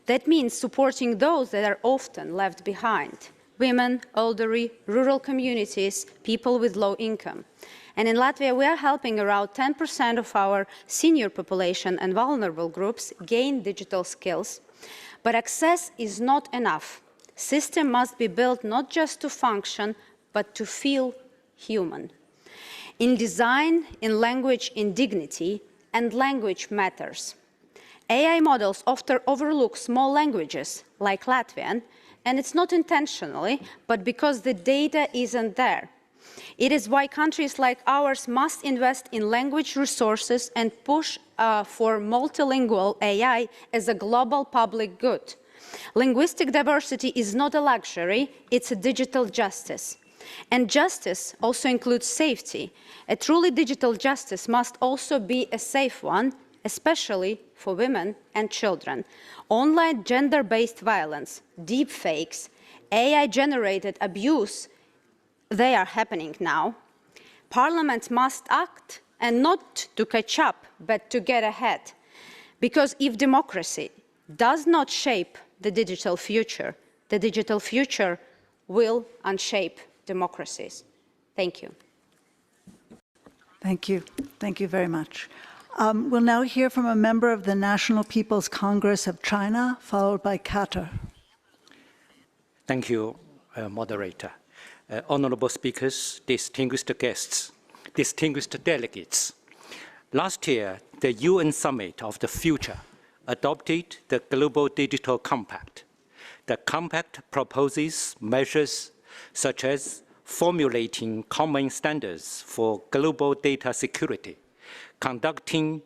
That means supporting those that are often left behind: women, elderly, rural communities, people with low income. And in Latvia, we are helping around 10% of our senior population and vulnerable groups gain digital skills. But access is not enough. System must be built not just to function, but to feel human. In design, in language, in dignity, and language matters. AI models often overlook small languages like Latvian, and it's not intentionally, but because the data isn't there. It is why countries like ours must invest in language resources and push for multilingual AI as a global public good. Linguistic diversity is not a luxury, it's a digital justice. And justice also includes safety. A truly digital justice must also be a safe one, especially for women and children. Online gender-based violence, deepfakes, AI-generated abuse, they are happening now. Parliament must act, and not to catch up, but to get ahead. Because if democracy does not shape the digital future will unshape democracies. Thank you. Thank you. Thank you very much. We'll now hear from a member of the National People's Congress of China, followed by Qatar. Thank you, moderator. Honorable speakers, distinguished guests, distinguished delegates. Last year, the UN Summit of the Future adopted the Global Digital Compact. The Compact proposes measures such as formulating common standards for global data security, conducting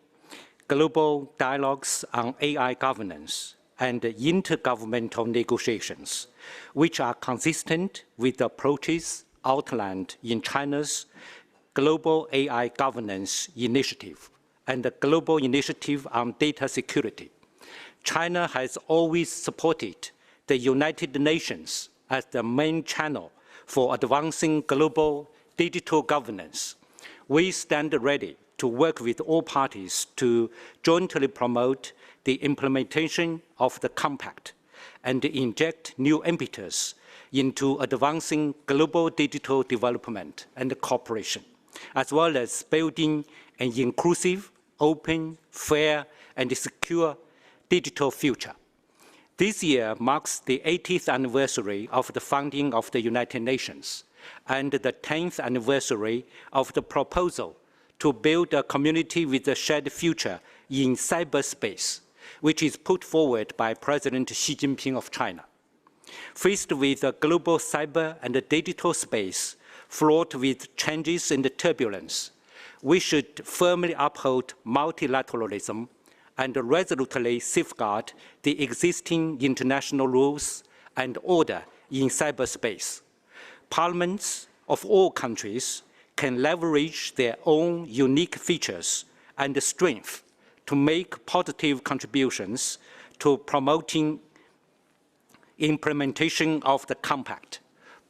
global dialogues on AI governance, and intergovernmental negotiations, which are consistent with the approaches outlined in China's Global AI Governance Initiative and the Global Initiative on Data Security. China has always supported the United Nations as the main channel for advancing global digital governance. We stand ready to work with all parties to jointly promote the implementation of the Compact and inject new impetus into advancing global digital development and cooperation, as well as building an inclusive, open, fair, and secure digital future. This year marks the 80th anniversary of the founding of the United Nations and the 10th anniversary of the proposal to build a community with a shared future in cyberspace, which is put forward by President Xi Jinping of China. Faced with a global cyber and digital space fraught with changes and turbulence, we should firmly uphold multilateralism and resolutely safeguard the existing international rules and order in cyberspace. Parliaments of all countries can leverage their own unique features and strength to make positive contributions to promoting implementation of the Compact,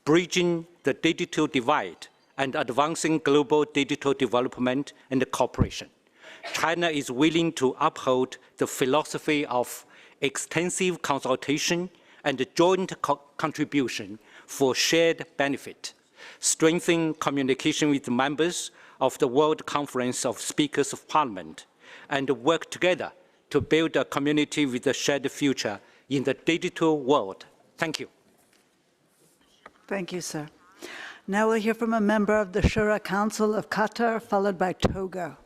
bridging the digital divide and advancing global digital development and cooperation. China is willing to uphold the philosophy of extensive consultation and joint contribution for shared benefit, strengthen communication with members of the World Conference of Speakers of Parliament, and work together to build a community with a shared future in the digital world. Thank you. Thank you, sir. Now we'll hear from a member of the Shura Council of Qatar, followed by Togo.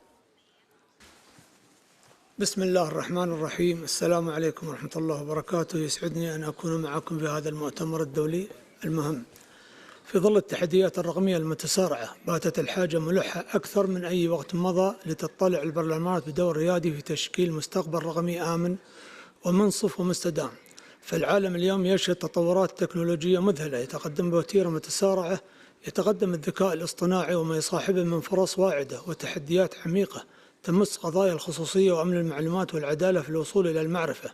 بسم الله الرحمن الرحيم. السلام عليكم ورحمة الله وبركاته. يسعدني أن أكون معكم في هذا المؤتمر الدولي المهم. في ظل التحديات الرقمية المتسارعة باتت الحاجة ملحة أكثر من أي وقت مضى لتطلع البرلمانات بدور ريادي في تشكيل مستقبل رقمي آمن ومنصف ومستدام. فالعالم اليوم يشهد تطورات تكنولوجية مذهلة يتقدم بوتيرة متسارعة، يتقدم الذكاء الاصطناعي وما يصاحبه من فرص واعدة وتحديات عميقة تمس قضايا الخصوصية وأمن المعلومات والعدالة في الوصول إلى المعرفة.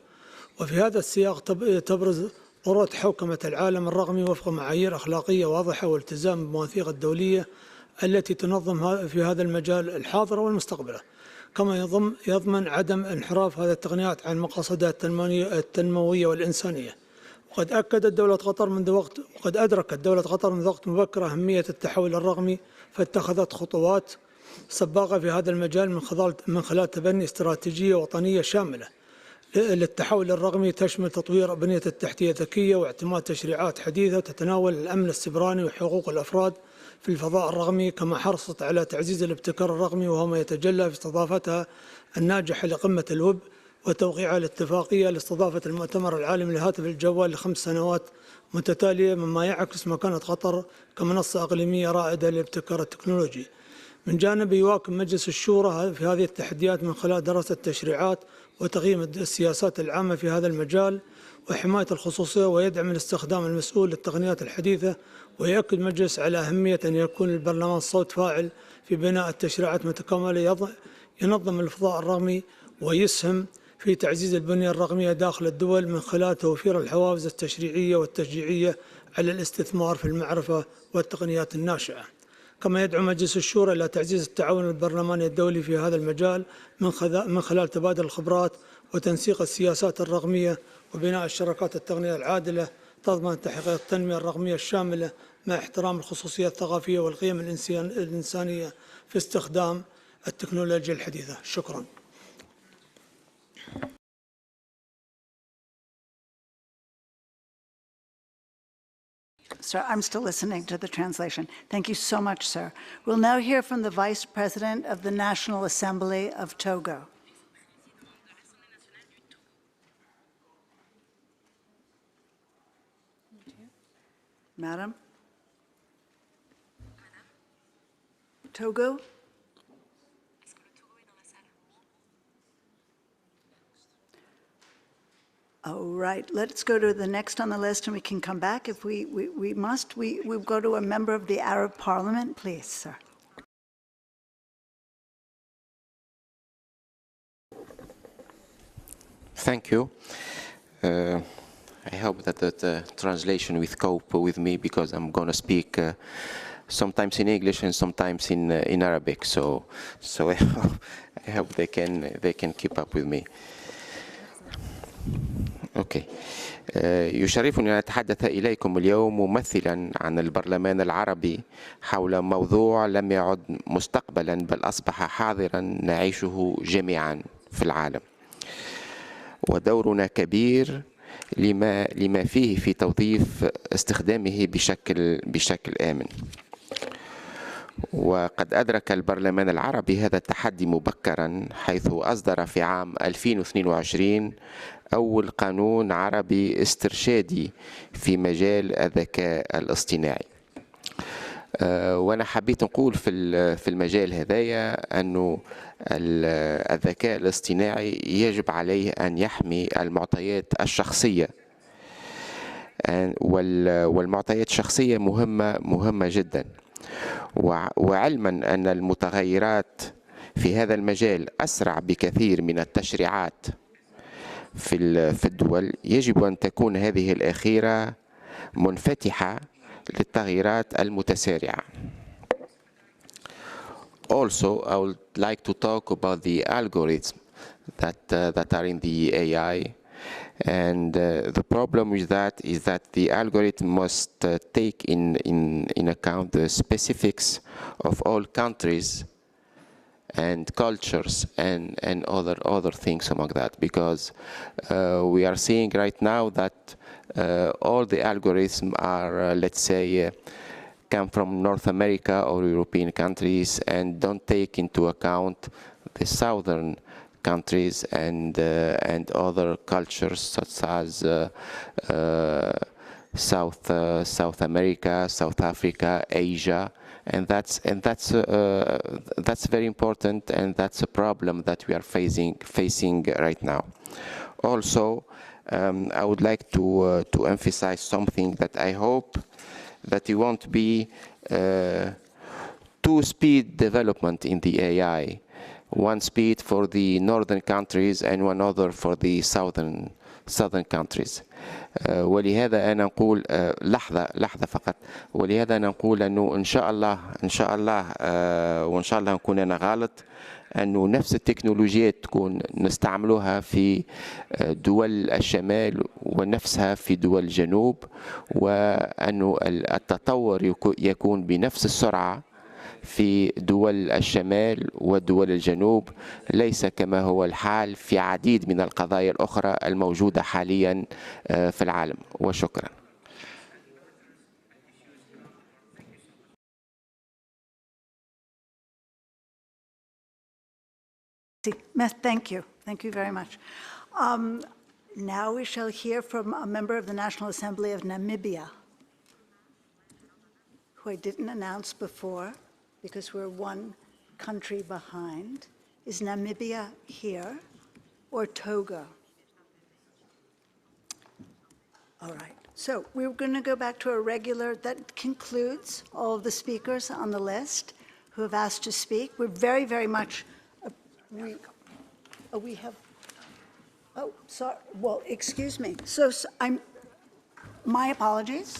وفي هذا السياق تبرز ضرورة حوكمة العالم الرقمي وفق معايير أخلاقية واضحة والتزام بالمواثيق الدولية التي تنظم في هذا المجال الحاضر والمستقبل، كما يضمن عدم انحراف هذه التقنيات عن مقاصدها التنموية والإنسانية. وقد أدركت دولة قطر منذ وقت مبكر أهمية التحول الرقمي، فاتخذت خطوات سباقة في هذا المجال من خلال تبني استراتيجية وطنية شاملة للتحول الرقمي تشمل تطوير بنية التحتية الذكية واعتماد تشريعات حديثة تتناول الأمن السيبراني وحقوق الأفراد في الفضاء الرقمي، كما حرصت على تعزيز الابتكار الرقمي وهو ما يتجلى في استضافتها الناجحة لقمة الويب وتوقيع الاتفاقية لاستضافة المؤتمر العالمي للهاتف الجوال ل5 سنوات متتالية، مما يعكس مكانة قطر كمنصة إقليمية رائدة للابتكار التكنولوجي. من جانب يواكب مجلس الشورى في هذه التحديات من خلال دراسة التشريعات وتقييم السياسات العامة في هذا المجال وحماية الخصوصية، ويدعم الاستخدام المسؤول للتقنيات الحديثة. ويؤكد المجلس على أهمية أن يكون للبرلمان صوت فاعل في بناء التشريعات متكاملة ينظم الفضاء الرقمي ويسهم في تعزيز البنية الرقمية داخل الدول من خلال توفير الحوافز التشريعية والتشجيعية على الاستثمار في المعرفة والتقنيات الناشئة. كما يدعو مجلس الشورى إلى تعزيز التعاون البرلماني الدولي في هذا المجال من خلال تبادل الخبرات وتنسيق السياسات الرقمية وبناء الشراكات التقنية العادلة تضمن تحقيق التنمية الرقمية الشاملة مع احترام الخصوصية الثقافية والقيم الإنسانية في استخدام التكنولوجيا الحديثة. شكرا. Sir, I'm still listening to the translation. Thank you so much, sir. We'll now hear from the Vice President of the National Assembly of Togo. Madam? Togo? All right, let's go to the next on the list, and we can come back if we must. We'll go to a member of the Arab Parliament, please, sir. Thank you. I hope that the translation will cope with me because I'm going to speak sometimes in English and sometimes in Arabic. So I hope they can keep up with me. أوكي. يشرفني أن أتحدث إليكم اليوم ممثلا عن البرلمان العربي حول موضوع لم يعد مستقبلا بل أصبح حاضرا نعيشه جميعا في العالم، ودورنا كبير لما فيه في توظيف استخدامه بشكل آمن. وقد أدرك البرلمان العربي هذا التحدي مبكرا، حيث أصدر في عام 2022 أول قانون عربي استرشادي في مجال الذكاء الاصطناعي. وأنا حبيت نقول في المجال هذايا أنه الذكاء الاصطناعي يجب عليه أن يحمي المعطيات الشخصية، والمعطيات الشخصية مهمة جدا. وعلما أن المتغيرات في هذا المجال أسرع بكثير من التشريعات في الدول، يجب أن تكون هذه الأخيرة منفتحة للتغييرات المتسارعة. Also, I would like to talk about the algorithms that are in the AI. And the problem with that is that the algorithm must take in account the specifics of all countries and cultures and other things among that, because we are seeing right now that all the algorithms are, let's say, come from North America or European countries and don't take into account the southern countries and other cultures such as South America, South Africa, Asia, and that's very important, and that's a problem that we are facing right now. Also, I would like to emphasize something that I hope that it won't be two-speed development in the AI. One speed for the northern countries and one other for the southern countries. ولهذا أنا نقول لحظة فقط، ولهذا أنا نقول أنه إن شاء الله وإن شاء الله نكون أنا غلط، أنه نفس التكنولوجيات تكون نستعملوها في دول الشمال ونفسها في دول الجنوب، وأنه التطور يكون بنفس السرعة في دول الشمال ودول الجنوب، ليس كما هو الحال في عديد من القضايا الأخرى الموجودة حاليا في العالم. وشكرا. Thank you. Thank you very much. Now we shall hear from a member of the National Assembly of Namibia, who I didn't announce before because we're one country behind. Is Namibia here or Togo? All right. So we're going to go back to a regular, that concludes all of the speakers on the list who have asked to speak. We're very, very much, we have, oh, sorry, well, excuse me. So my apologies.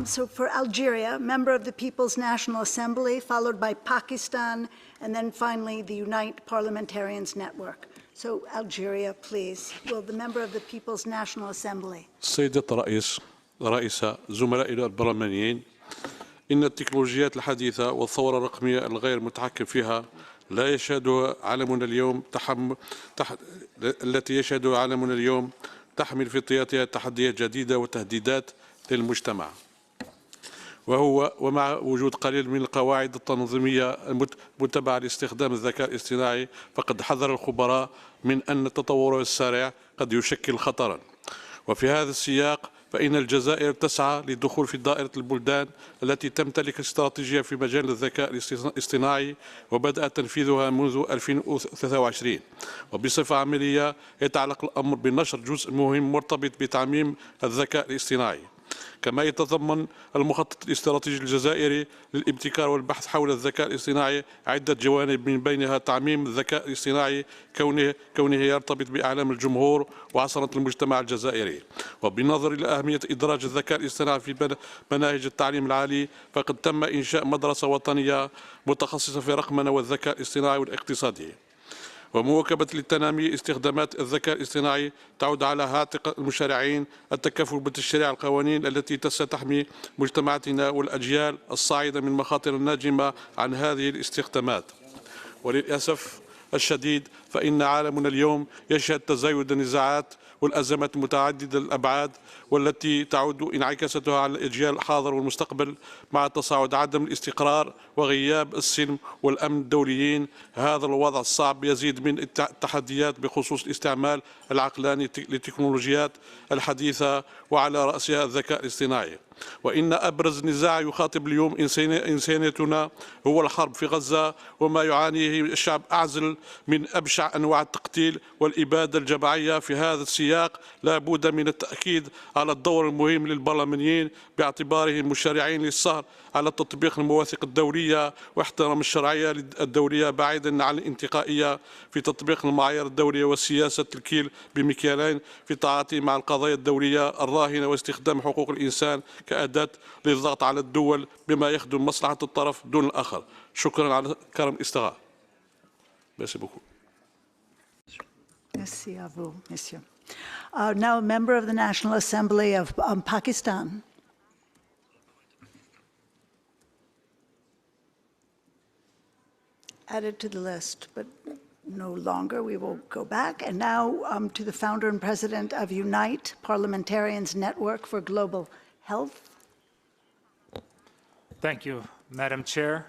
So for Algeria, member of the People's National Assembly, followed by Pakistan, and then finally the Unite Parliamentarians Network. So Algeria, please. Will the member of the People's National Assembly. سيدة رئيسة زملائنا البرلمانيين، إن التكنولوجيات الحديثة والثورة الرقمية الغير متحكم فيها لا يشهدها عالمنا اليوم التي يشهدها عالمنا اليوم تحمل في طياتها تحديات جديدة وتهديدات للمجتمع. ومع وجود قليل من القواعد التنظيمية المتبعة لاستخدام الذكاء الاصطناعي، فقد حذر الخبراء من أن التطور السريع قد يشكل خطرا. وفي هذا السياق فإن الجزائر تسعى للدخول في دائرة البلدان التي تمتلك استراتيجية في مجال الذكاء الاصطناعي وبدأ تنفيذها منذ 2023. وبصفة عملية يتعلق الأمر بنشر جزء مهم مرتبط بتعميم الذكاء الاصطناعي. كما يتضمن المخطط الاستراتيجي الجزائري للابتكار والبحث حول الذكاء الاصطناعي عدة جوانب، من بينها تعميم الذكاء الاصطناعي كونه يرتبط بأعلام الجمهور وعصرنة المجتمع الجزائري. وبالنظر إلى أهمية إدراج الذكاء الاصطناعي في مناهج التعليم العالي، فقد تم إنشاء مدرسة وطنية متخصصة في الرقمنة والذكاء الاصطناعي والاقتصادي. ومواكبة للتنامي استخدامات الذكاء الاصطناعي تعود على عاتق المشرعين التكفل بتشريع القوانين التي ستحمي مجتمعاتنا والأجيال الصاعدة من مخاطر الناجمة عن هذه الاستخدامات. وللأسف الشديد فإن عالمنا اليوم يشهد تزايد النزاعات والأزمات متعددة الأبعاد، والتي تعود انعكاساتها على الأجيال الحاضر والمستقبل، مع تصاعد عدم الاستقرار وغياب السلم والأمن الدوليين. هذا الوضع الصعب يزيد من التحديات بخصوص الاستعمال العقلاني للتكنولوجيات الحديثة وعلى رأسها الذكاء الاصطناعي. وإن أبرز نزاع يخاطب اليوم إنسانيتنا هو الحرب في غزة وما يعانيه الشعب أعزل من أبشع أنواع التقتيل والإبادة الجماعية. في هذا السياق لا بد من التأكيد على الدور المهم للبرلمانيين باعتبارهم مشرعين للسهر على تطبيق المواثيق الدولية واحترام الشرعية الدولية، بعيدا عن الانتقائية في تطبيق المعايير الدولية وسياسة الكيل بمكيالين في تعاطي مع القضايا الدولية الراهنة واستخدام حقوق الإنسان كأداة للضغط على الدول بما يخدم مصلحة الطرف دون الآخر. شكرا على كرم الاستماع. Merci beaucoup. Merci à vous, monsieur. Now a member of the National Assembly of Pakistan. Added to the list, but no longer. We will go back. And now to the founder and president of Unite Parliamentarians Network for Global Health. Thank you, Madam Chair.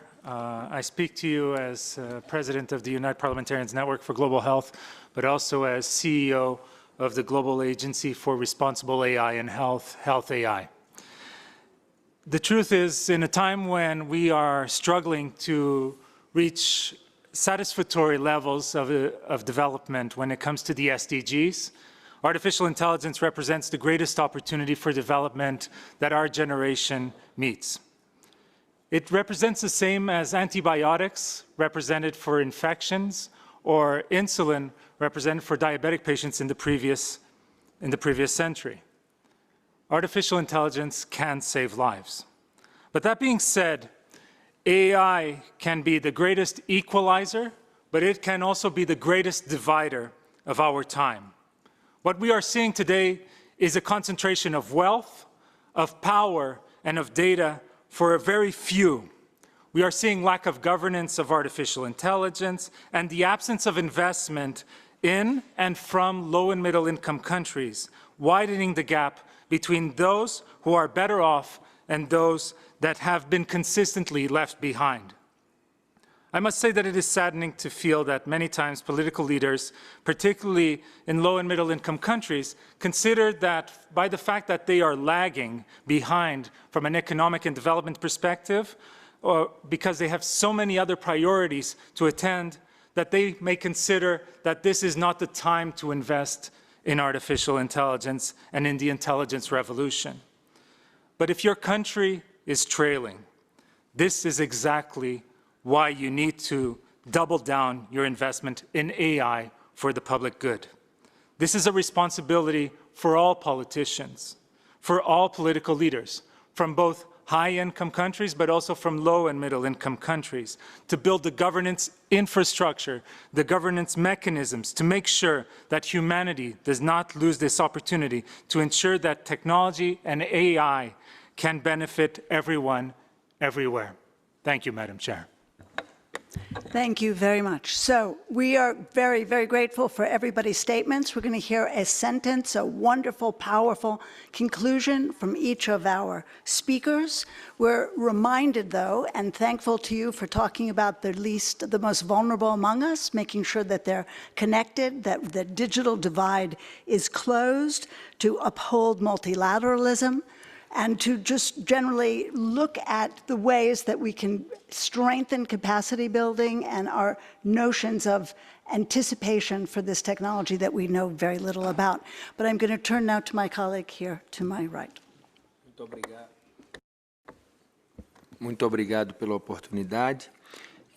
I speak to you as president of the Unite Parliamentarians Network for Global Health, but also as CEO of the Global Agency for Responsible AI and Health, Health AI. The truth is, in a time when we are struggling to reach satisfactory levels of development when it comes to the SDGs, artificial intelligence represents the greatest opportunity for development that our generation meets. It represents the same as antibiotics represented for infections or insulin represented for diabetic patients in the previous century. Artificial intelligence can save lives. But that being said, AI can be the greatest equalizer, but it can also be the greatest divider of our time. What we are seeing today is a concentration of wealth, of power, and of data for a very few. We are seeing lack of governance of artificial intelligence and the absence of investment in and from low and middle income countries, widening the gap between those who are better off and those that have been consistently left behind. I must say that it is saddening to feel that many times political leaders, particularly in low and middle income countries, consider that by the fact that they are lagging behind from an economic and development perspective, or because they have so many other priorities to attend, that they may consider that this is not the time to invest in artificial intelligence and in the intelligence revolution. But if your country is trailing, this is exactly why you need to double down your investment in AI for the public good. This is a responsibility for all politicians, for all political leaders, from both high-income countries, but also from low and middle-income countries, to build the governance infrastructure, the governance mechanisms, to make sure that humanity does not lose this opportunity, to ensure that technology and AI can benefit everyone, everywhere. Thank you, Madam Chair. Thank you very much. So we are very, very grateful for everybody's statements. We're going to hear a sentence, a wonderful, powerful conclusion from each of our speakers. We're reminded, though, and thankful to you for talking about the most vulnerable among us, making sure that they're connected, that the digital divide is closed, to uphold multilateralism, and to just generally look at the ways that we can strengthen capacity building and our notions of anticipation for this technology that we know very little about. But I'm going to turn now to my colleague here to my right. Muito obrigado pela oportunidade.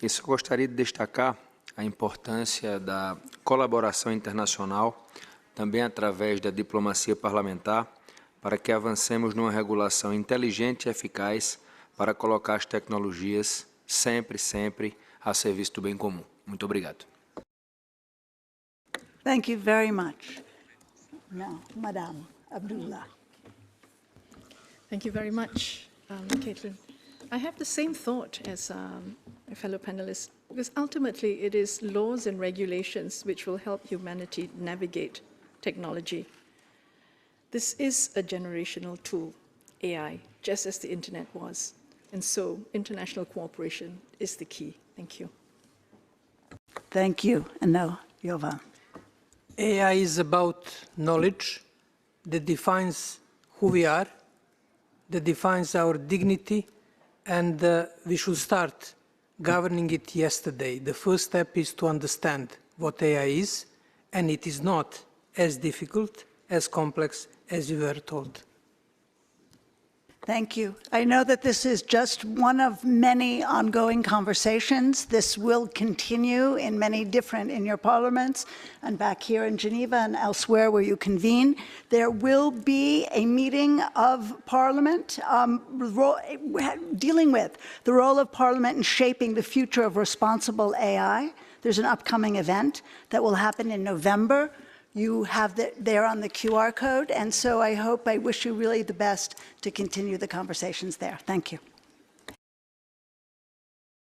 E só gostaria de destacar a importância da colaboração internacional, também através da diplomacia parlamentar, para que avancemos numa regulação inteligente e eficaz para colocar as tecnologias sempre a serviço do bem comum. Muito obrigado. Thank you very much. Now, Madame Abdullah. Thank you very much, Caitlin. I have the same thought as my fellow panelists, because ultimately it is laws and regulations which will help humanity navigate technology. This is a generational tool, AI, just as the internet was. And so international cooperation is the key. Thank you. Thank you. And now, Yovan. AI is about knowledge that defines who we are, that defines our dignity, and we should start governing it yesterday. The first step is to understand what AI is, and it is not as difficult, as complex as you were told. Thank you. I know that this is just one of many ongoing conversations. This will continue in many different, in your parliaments and back here in Geneva and elsewhere where you convene. There will be a meeting of Parliament dealing with the role of Parliament in shaping the future of responsible AI. There's an upcoming event that will happen in November. You have that there on the QR code, and so I wish you really the best to continue the conversations there. Thank you.